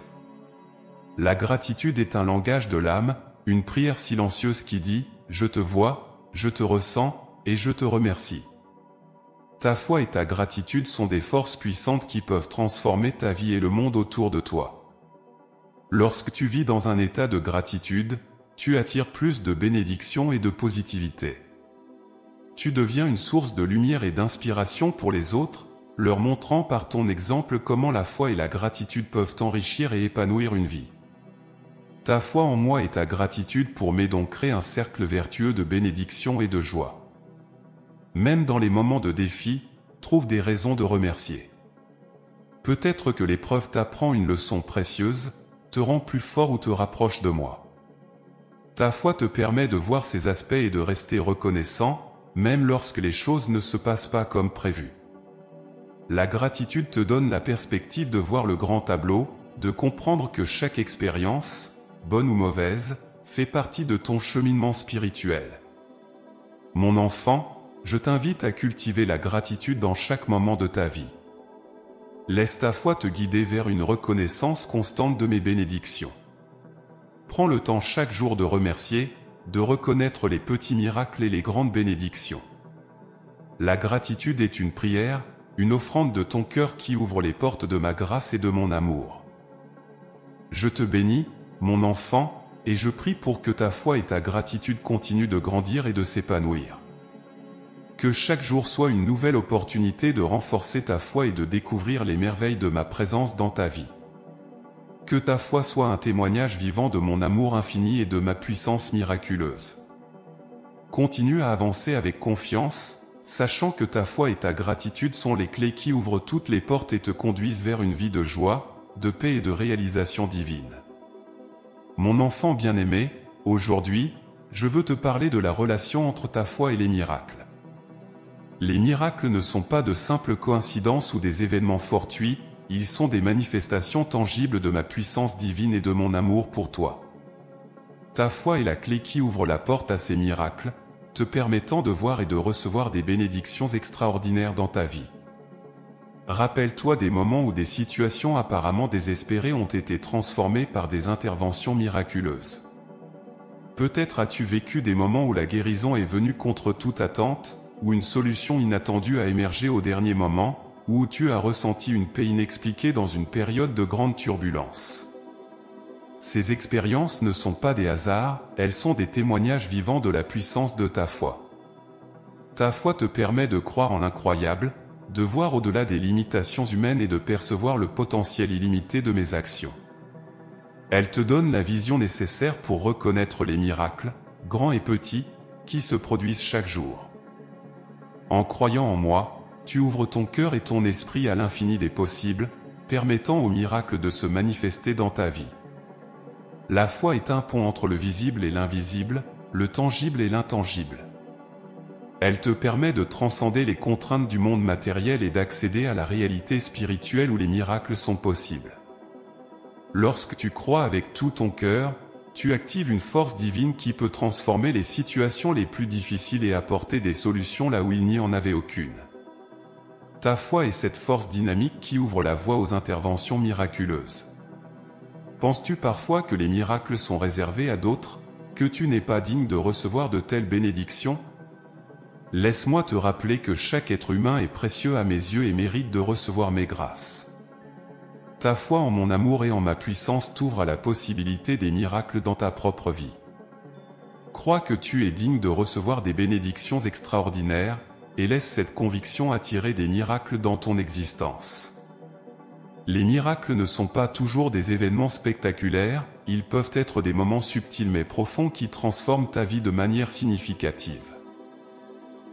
La gratitude est un langage de l'âme, une prière silencieuse qui dit « Je te vois, je te ressens, et je te remercie ». Ta foi et ta gratitude sont des forces puissantes qui peuvent transformer ta vie et le monde autour de toi. Lorsque tu vis dans un état de gratitude, tu attires plus de bénédictions et de positivité. Tu deviens une source de lumière et d'inspiration pour les autres, leur montrant par ton exemple comment la foi et la gratitude peuvent enrichir et épanouir une vie. Ta foi en moi et ta gratitude pour m'aider donc créer un cercle vertueux de bénédiction et de joie. Même dans les moments de défi, trouve des raisons de remercier. Peut-être que l'épreuve t'apprend une leçon précieuse, te rend plus fort ou te rapproche de moi. Ta foi te permet de voir ces aspects et de rester reconnaissant, même lorsque les choses ne se passent pas comme prévu. La gratitude te donne la perspective de voir le grand tableau, de comprendre que chaque expérience, bonne ou mauvaise, fait partie de ton cheminement spirituel. Mon enfant, je t'invite à cultiver la gratitude dans chaque moment de ta vie. Laisse ta foi te guider vers une reconnaissance constante de mes bénédictions. Prends le temps chaque jour de remercier, de reconnaître les petits miracles et les grandes bénédictions. La gratitude est une prière, une offrande de ton cœur qui ouvre les portes de ma grâce et de mon amour. Je te bénis, mon enfant, et je prie pour que ta foi et ta gratitude continuent de grandir et de s'épanouir. Que chaque jour soit une nouvelle opportunité de renforcer ta foi et de découvrir les merveilles de ma présence dans ta vie. Que ta foi soit un témoignage vivant de mon amour infini et de ma puissance miraculeuse. Continue à avancer avec confiance, sachant que ta foi et ta gratitude sont les clés qui ouvrent toutes les portes et te conduisent vers une vie de joie, de paix et de réalisation divine. Mon enfant bien-aimé, aujourd'hui, je veux te parler de la relation entre ta foi et les miracles. Les miracles ne sont pas de simples coïncidences ou des événements fortuits, ils sont des manifestations tangibles de ma puissance divine et de mon amour pour toi. Ta foi est la clé qui ouvre la porte à ces miracles, te permettant de voir et de recevoir des bénédictions extraordinaires dans ta vie. Rappelle-toi des moments où des situations apparemment désespérées ont été transformées par des interventions miraculeuses. Peut-être as-tu vécu des moments où la guérison est venue contre toute attente, où une solution inattendue a émergé au dernier moment, ou où tu as ressenti une paix inexpliquée dans une période de grande turbulence. Ces expériences ne sont pas des hasards, elles sont des témoignages vivants de la puissance de ta foi. Ta foi te permet de croire en l'incroyable, de voir au-delà des limitations humaines et de percevoir le potentiel illimité de mes actions. Elle te donne la vision nécessaire pour reconnaître les miracles, grands et petits, qui se produisent chaque jour. En croyant en moi, tu ouvres ton cœur et ton esprit à l'infini des possibles, permettant aux miracles de se manifester dans ta vie. La foi est un pont entre le visible et l'invisible, le tangible et l'intangible. Elle te permet de transcender les contraintes du monde matériel et d'accéder à la réalité spirituelle où les miracles sont possibles. Lorsque tu crois avec tout ton cœur, tu actives une force divine qui peut transformer les situations les plus difficiles et apporter des solutions là où il n'y en avait aucune. Ta foi est cette force dynamique qui ouvre la voie aux interventions miraculeuses. Penses-tu parfois que les miracles sont réservés à d'autres, que tu n'es pas digne de recevoir de telles bénédictions? Laisse-moi te rappeler que chaque être humain est précieux à mes yeux et mérite de recevoir mes grâces. Ta foi en mon amour et en ma puissance t'ouvre à la possibilité des miracles dans ta propre vie. Crois que tu es digne de recevoir des bénédictions extraordinaires, et laisse cette conviction attirer des miracles dans ton existence. Les miracles ne sont pas toujours des événements spectaculaires, ils peuvent être des moments subtils mais profonds qui transforment ta vie de manière significative.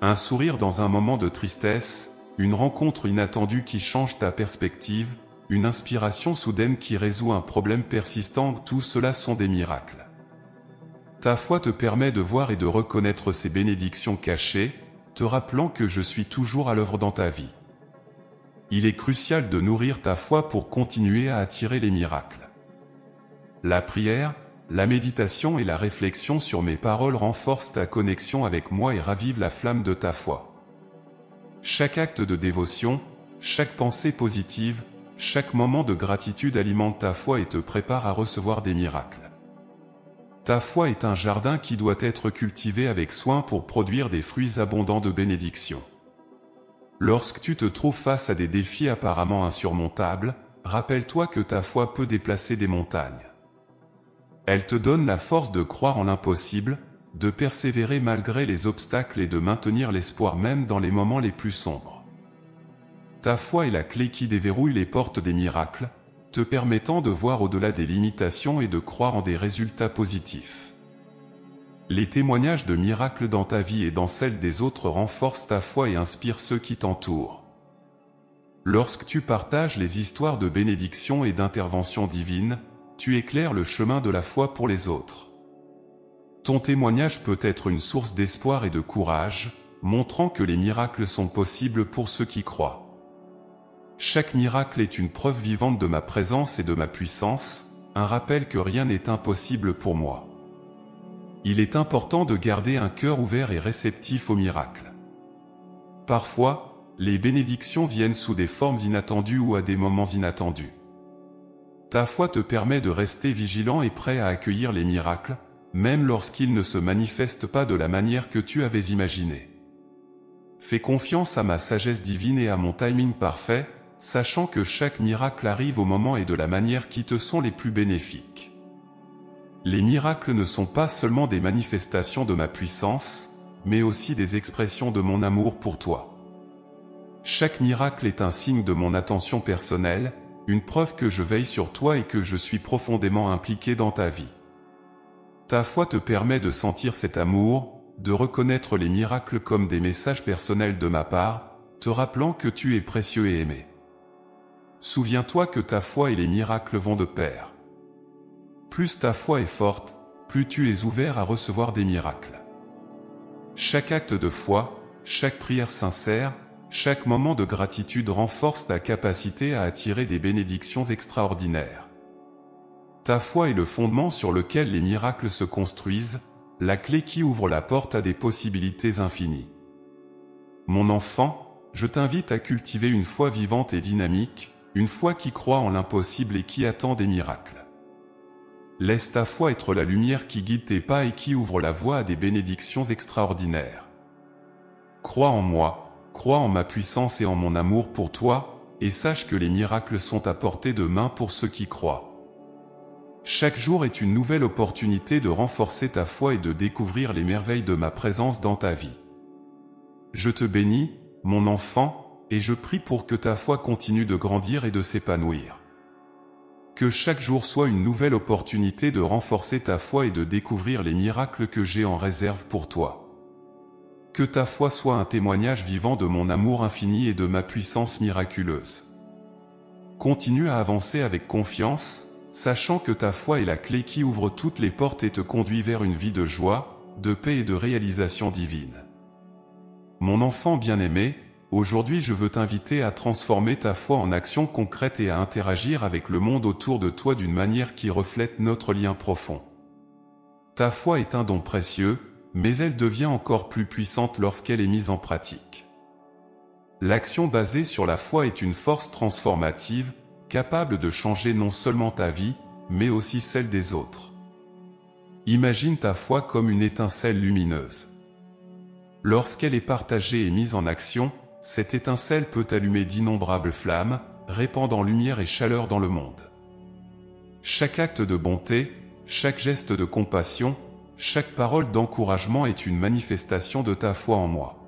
Un sourire dans un moment de tristesse, une rencontre inattendue qui change ta perspective, une inspiration soudaine qui résout un problème persistant, tout cela sont des miracles. Ta foi te permet de voir et de reconnaître ces bénédictions cachées, te rappelant que je suis toujours à l'œuvre dans ta vie. Il est crucial de nourrir ta foi pour continuer à attirer les miracles. La prière, la méditation et la réflexion sur mes paroles renforcent ta connexion avec moi et ravivent la flamme de ta foi. Chaque acte de dévotion, chaque pensée positive, chaque moment de gratitude alimente ta foi et te prépare à recevoir des miracles. Ta foi est un jardin qui doit être cultivé avec soin pour produire des fruits abondants de bénédiction. Lorsque tu te trouves face à des défis apparemment insurmontables, rappelle-toi que ta foi peut déplacer des montagnes. Elle te donne la force de croire en l'impossible, de persévérer malgré les obstacles et de maintenir l'espoir même dans les moments les plus sombres. Ta foi est la clé qui déverrouille les portes des miracles, te permettant de voir au-delà des limitations et de croire en des résultats positifs. Les témoignages de miracles dans ta vie et dans celle des autres renforcent ta foi et inspirent ceux qui t'entourent. Lorsque tu partages les histoires de bénédiction et d'intervention divine, tu éclaires le chemin de la foi pour les autres. Ton témoignage peut être une source d'espoir et de courage, montrant que les miracles sont possibles pour ceux qui croient. Chaque miracle est une preuve vivante de ma présence et de ma puissance, un rappel que rien n'est impossible pour moi. Il est important de garder un cœur ouvert et réceptif aux miracles. Parfois, les bénédictions viennent sous des formes inattendues ou à des moments inattendus. Ta foi te permet de rester vigilant et prêt à accueillir les miracles, même lorsqu'ils ne se manifestent pas de la manière que tu avais imaginée. Fais confiance à ma sagesse divine et à mon timing parfait, sachant que chaque miracle arrive au moment et de la manière qui te sont les plus bénéfiques. Les miracles ne sont pas seulement des manifestations de ma puissance, mais aussi des expressions de mon amour pour toi. Chaque miracle est un signe de mon attention personnelle, une preuve que je veille sur toi et que je suis profondément impliqué dans ta vie. Ta foi te permet de sentir cet amour, de reconnaître les miracles comme des messages personnels de ma part, te rappelant que tu es précieux et aimé. Souviens-toi que ta foi et les miracles vont de pair. Plus ta foi est forte, plus tu es ouvert à recevoir des miracles. Chaque acte de foi, chaque prière sincère, chaque moment de gratitude renforce ta capacité à attirer des bénédictions extraordinaires. Ta foi est le fondement sur lequel les miracles se construisent, la clé qui ouvre la porte à des possibilités infinies. Mon enfant, je t'invite à cultiver une foi vivante et dynamique, une foi qui croit en l'impossible et qui attend des miracles. Laisse ta foi être la lumière qui guide tes pas et qui ouvre la voie à des bénédictions extraordinaires. Crois en moi, crois en ma puissance et en mon amour pour toi, et sache que les miracles sont à portée de main pour ceux qui croient. Chaque jour est une nouvelle opportunité de renforcer ta foi et de découvrir les merveilles de ma présence dans ta vie. Je te bénis, mon enfant, et je prie pour que ta foi continue de grandir et de s'épanouir. Que chaque jour soit une nouvelle opportunité de renforcer ta foi et de découvrir les miracles que j'ai en réserve pour toi. Que ta foi soit un témoignage vivant de mon amour infini et de ma puissance miraculeuse. Continue à avancer avec confiance, sachant que ta foi est la clé qui ouvre toutes les portes et te conduit vers une vie de joie, de paix et de réalisation divine. Mon enfant bien-aimé, aujourd'hui je veux t'inviter à transformer ta foi en action concrète et à interagir avec le monde autour de toi d'une manière qui reflète notre lien profond. Ta foi est un don précieux, mais elle devient encore plus puissante lorsqu'elle est mise en pratique. L'action basée sur la foi est une force transformative, capable de changer non seulement ta vie, mais aussi celle des autres. Imagine ta foi comme une étincelle lumineuse. Lorsqu'elle est partagée et mise en action, cette étincelle peut allumer d'innombrables flammes, répandant lumière et chaleur dans le monde. Chaque acte de bonté, chaque geste de compassion, chaque parole d'encouragement est une manifestation de ta foi en moi.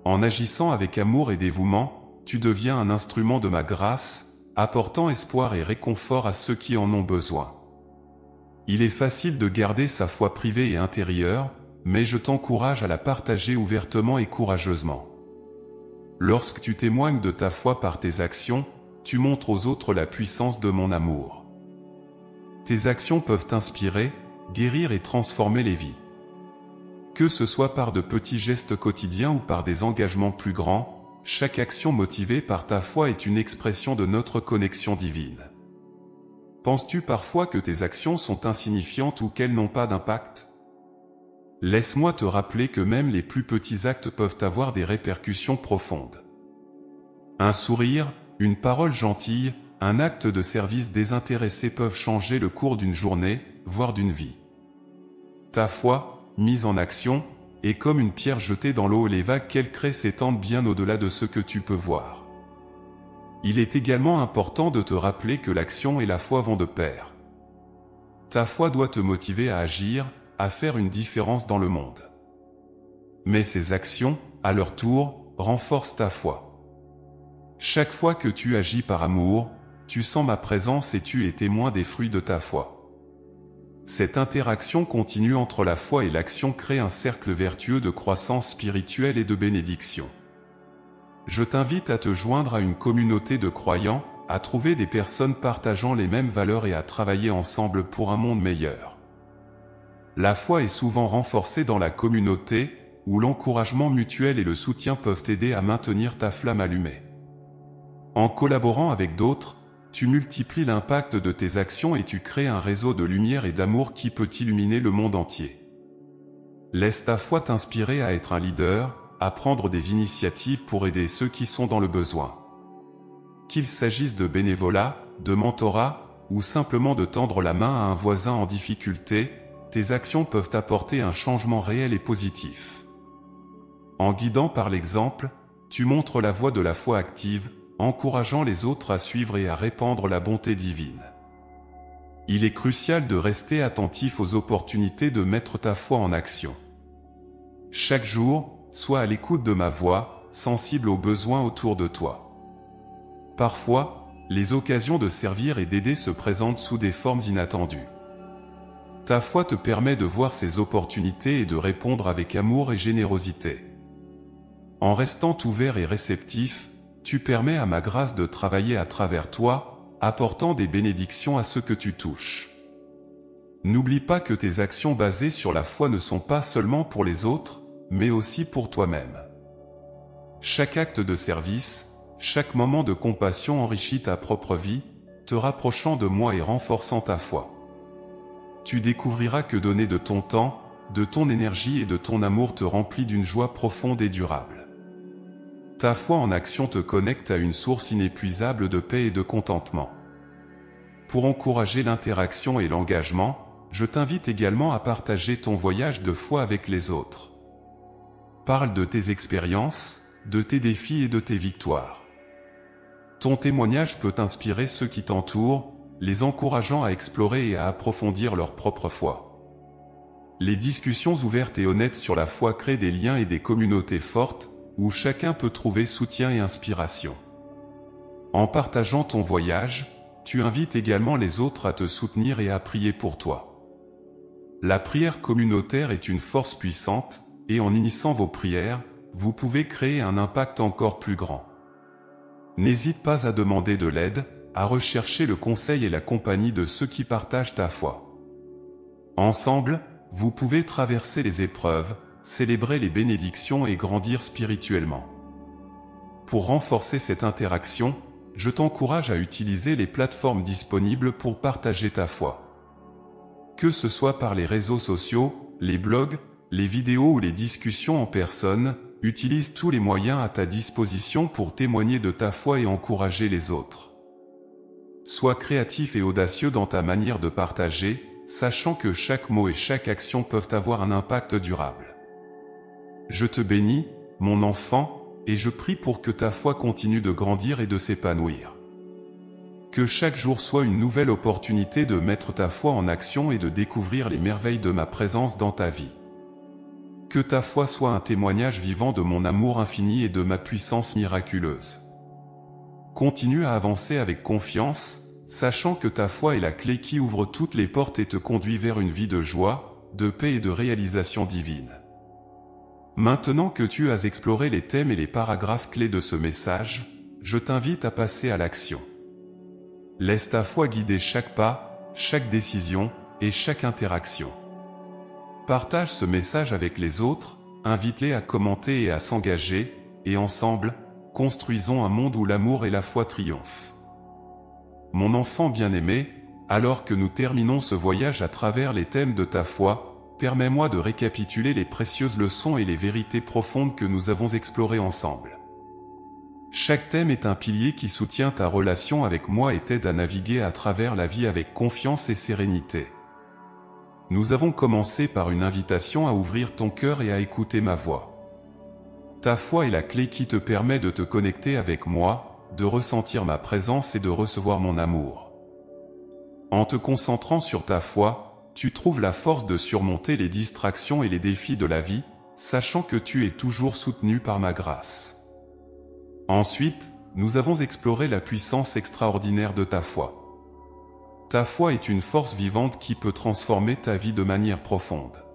En agissant avec amour et dévouement, tu deviens un instrument de ma grâce, apportant espoir et réconfort à ceux qui en ont besoin. Il est facile de garder sa foi privée et intérieure, mais je t'encourage à la partager ouvertement et courageusement. Lorsque tu témoignes de ta foi par tes actions, tu montres aux autres la puissance de mon amour. Tes actions peuvent inspirer, guérir et transformer les vies. Que ce soit par de petits gestes quotidiens ou par des engagements plus grands, chaque action motivée par ta foi est une expression de notre connexion divine. Penses-tu parfois que tes actions sont insignifiantes ou qu'elles n'ont pas d'impact ? Laisse-moi te rappeler que même les plus petits actes peuvent avoir des répercussions profondes. Un sourire, une parole gentille, un acte de service désintéressé peuvent changer le cours d'une journée, voire d'une vie. Ta foi, mise en action, est comme une pierre jetée dans l'eau et les vagues qu'elle crée s'étendent bien au-delà de ce que tu peux voir. Il est également important de te rappeler que l'action et la foi vont de pair. Ta foi doit te motiver à agir, à faire une différence dans le monde. Mais ces actions, à leur tour, renforcent ta foi. Chaque fois que tu agis par amour, tu sens ma présence et tu es témoin des fruits de ta foi. Cette interaction continue entre la foi et l'action crée un cercle vertueux de croissance spirituelle et de bénédiction. Je t'invite à te joindre à une communauté de croyants, à trouver des personnes partageant les mêmes valeurs et à travailler ensemble pour un monde meilleur. La foi est souvent renforcée dans la communauté, où l'encouragement mutuel et le soutien peuvent t'aider à maintenir ta flamme allumée. En collaborant avec d'autres, tu multiplies l'impact de tes actions et tu crées un réseau de lumière et d'amour qui peut illuminer le monde entier. Laisse ta foi t'inspirer à être un leader, à prendre des initiatives pour aider ceux qui sont dans le besoin. Qu'il s'agisse de bénévolat, de mentorat, ou simplement de tendre la main à un voisin en difficulté, tes actions peuvent apporter un changement réel et positif. En guidant par l'exemple, tu montres la voie de la foi active, encourageant les autres à suivre et à répandre la bonté divine. Il est crucial de rester attentif aux opportunités de mettre ta foi en action. Chaque jour, sois à l'écoute de ma voix, sensible aux besoins autour de toi. Parfois, les occasions de servir et d'aider se présentent sous des formes inattendues. Ta foi te permet de voir ces opportunités et de répondre avec amour et générosité. En restant ouvert et réceptif, tu permets à ma grâce de travailler à travers toi, apportant des bénédictions à ceux que tu touches. N'oublie pas que tes actions basées sur la foi ne sont pas seulement pour les autres, mais aussi pour toi-même. Chaque acte de service, chaque moment de compassion enrichit ta propre vie, te rapprochant de moi et renforçant ta foi. Tu découvriras que donner de ton temps, de ton énergie et de ton amour te remplit d'une joie profonde et durable. Ta foi en action te connecte à une source inépuisable de paix et de contentement. Pour encourager l'interaction et l'engagement, je t'invite également à partager ton voyage de foi avec les autres. Parle de tes expériences, de tes défis et de tes victoires. Ton témoignage peut inspirer ceux qui t'entourent, les encourageant à explorer et à approfondir leur propre foi. Les discussions ouvertes et honnêtes sur la foi créent des liens et des communautés fortes, où chacun peut trouver soutien et inspiration. En partageant ton voyage, tu invites également les autres à te soutenir et à prier pour toi. La prière communautaire est une force puissante, et en unissant vos prières, vous pouvez créer un impact encore plus grand. N'hésite pas à demander de l'aide, à rechercher le conseil et la compagnie de ceux qui partagent ta foi. Ensemble, vous pouvez traverser les épreuves, célébrer les bénédictions et grandir spirituellement. Pour renforcer cette interaction, je t'encourage à utiliser les plateformes disponibles pour partager ta foi. Que ce soit par les réseaux sociaux, les blogs, les vidéos ou les discussions en personne, utilise tous les moyens à ta disposition pour témoigner de ta foi et encourager les autres. Sois créatif et audacieux dans ta manière de partager, sachant que chaque mot et chaque action peuvent avoir un impact durable. Je te bénis, mon enfant, et je prie pour que ta foi continue de grandir et de s'épanouir. Que chaque jour soit une nouvelle opportunité de mettre ta foi en action et de découvrir les merveilles de ma présence dans ta vie. Que ta foi soit un témoignage vivant de mon amour infini et de ma puissance miraculeuse. Continue à avancer avec confiance, sachant que ta foi est la clé qui ouvre toutes les portes et te conduit vers une vie de joie, de paix et de réalisation divine. Maintenant que tu as exploré les thèmes et les paragraphes clés de ce message, je t'invite à passer à l'action. Laisse ta foi guider chaque pas, chaque décision et chaque interaction. Partage ce message avec les autres, invite-les à commenter et à s'engager, et ensemble, construisons un monde où l'amour et la foi triomphent. Mon enfant bien-aimé, alors que nous terminons ce voyage à travers les thèmes de ta foi, permets-moi de récapituler les précieuses leçons et les vérités profondes que nous avons explorées ensemble. Chaque thème est un pilier qui soutient ta relation avec moi et t'aide à naviguer à travers la vie avec confiance et sérénité. Nous avons commencé par une invitation à ouvrir ton cœur et à écouter ma voix. Ta foi est la clé qui te permet de te connecter avec moi, de ressentir ma présence et de recevoir mon amour. En te concentrant sur ta foi, tu trouves la force de surmonter les distractions et les défis de la vie, sachant que tu es toujours soutenu par ma grâce. Ensuite, nous avons exploré la puissance extraordinaire de ta foi. Ta foi est une force vivante qui peut transformer ta vie de manière profonde.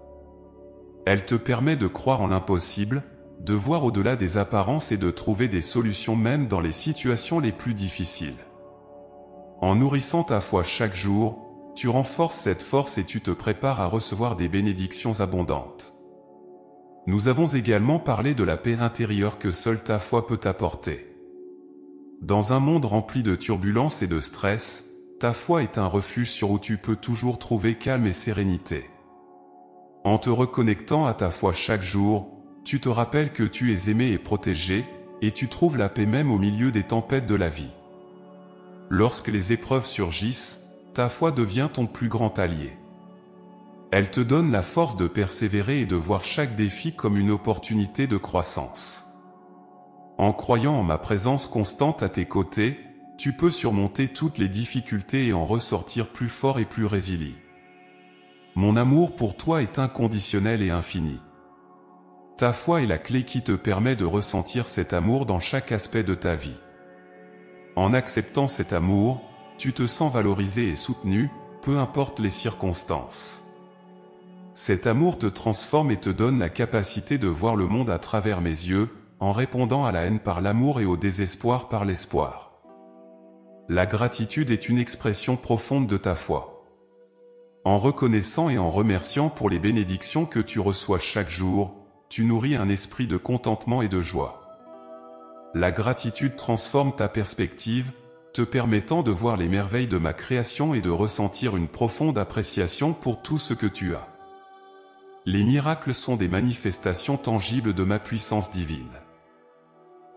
Elle te permet de croire en l'impossible, de voir au-delà des apparences et de trouver des solutions même dans les situations les plus difficiles. En nourrissant ta foi chaque jour, tu renforces cette force et tu te prépares à recevoir des bénédictions abondantes. Nous avons également parlé de la paix intérieure que seule ta foi peut apporter. Dans un monde rempli de turbulences et de stress, ta foi est un refuge sur où tu peux toujours trouver calme et sérénité. En te reconnectant à ta foi chaque jour, tu te rappelles que tu es aimé et protégé, et tu trouves la paix même au milieu des tempêtes de la vie. Lorsque les épreuves surgissent, ta foi devient ton plus grand allié. Elle te donne la force de persévérer et de voir chaque défi comme une opportunité de croissance. En croyant en ma présence constante à tes côtés, tu peux surmonter toutes les difficultés et en ressortir plus fort et plus résilient. Mon amour pour toi est inconditionnel et infini. Ta foi est la clé qui te permet de ressentir cet amour dans chaque aspect de ta vie. En acceptant cet amour, tu te sens valorisé et soutenu, peu importe les circonstances. Cet amour te transforme et te donne la capacité de voir le monde à travers mes yeux, en répondant à la haine par l'amour et au désespoir par l'espoir. La gratitude est une expression profonde de ta foi. En reconnaissant et en remerciant pour les bénédictions que tu reçois chaque jour, tu nourris un esprit de contentement et de joie. La gratitude transforme ta perspective, te permettant de voir les merveilles de ma création et de ressentir une profonde appréciation pour tout ce que tu as. Les miracles sont des manifestations tangibles de ma puissance divine.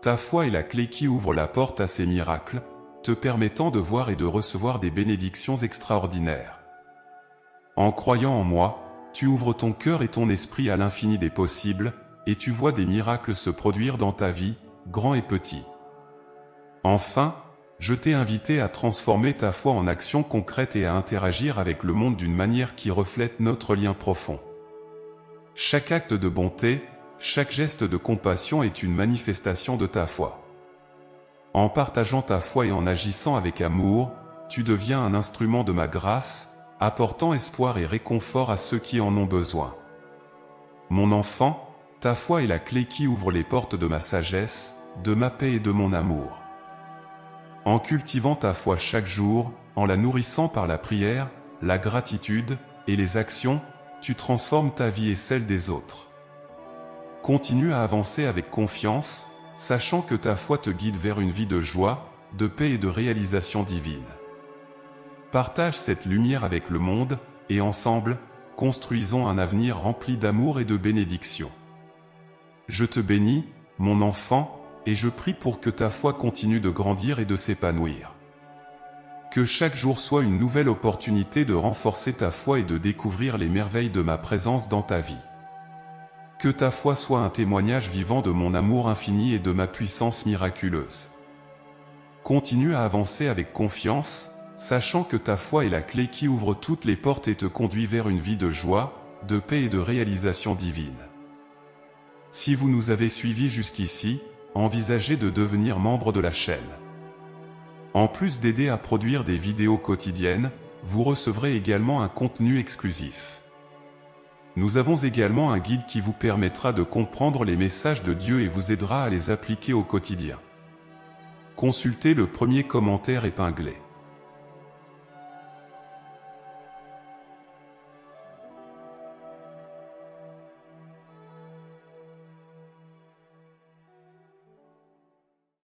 Ta foi est la clé qui ouvre la porte à ces miracles, te permettant de voir et de recevoir des bénédictions extraordinaires. En croyant en moi, tu ouvres ton cœur et ton esprit à l'infini des possibles, et tu vois des miracles se produire dans ta vie, grands et petits. Enfin, je t'ai invité à transformer ta foi en action concrète et à interagir avec le monde d'une manière qui reflète notre lien profond. Chaque acte de bonté, chaque geste de compassion est une manifestation de ta foi. En partageant ta foi et en agissant avec amour, tu deviens un instrument de ma grâce, apportant espoir et réconfort à ceux qui en ont besoin. Mon enfant, ta foi est la clé qui ouvre les portes de ma sagesse, de ma paix et de mon amour. En cultivant ta foi chaque jour, en la nourrissant par la prière, la gratitude et les actions, tu transformes ta vie et celle des autres. Continue à avancer avec confiance, sachant que ta foi te guide vers une vie de joie, de paix et de réalisation divine. Partage cette lumière avec le monde, et ensemble, construisons un avenir rempli d'amour et de bénédictions. Je te bénis, mon enfant, et je prie pour que ta foi continue de grandir et de s'épanouir. Que chaque jour soit une nouvelle opportunité de renforcer ta foi et de découvrir les merveilles de ma présence dans ta vie. Que ta foi soit un témoignage vivant de mon amour infini et de ma puissance miraculeuse. Continue à avancer avec confiance, sachant que ta foi est la clé qui ouvre toutes les portes et te conduit vers une vie de joie, de paix et de réalisation divine. Si vous nous avez suivis jusqu'ici, envisagez de devenir membre de la chaîne. En plus d'aider à produire des vidéos quotidiennes, vous recevrez également un contenu exclusif. Nous avons également un guide qui vous permettra de comprendre les messages de Dieu et vous aidera à les appliquer au quotidien. Consultez le premier commentaire épinglé.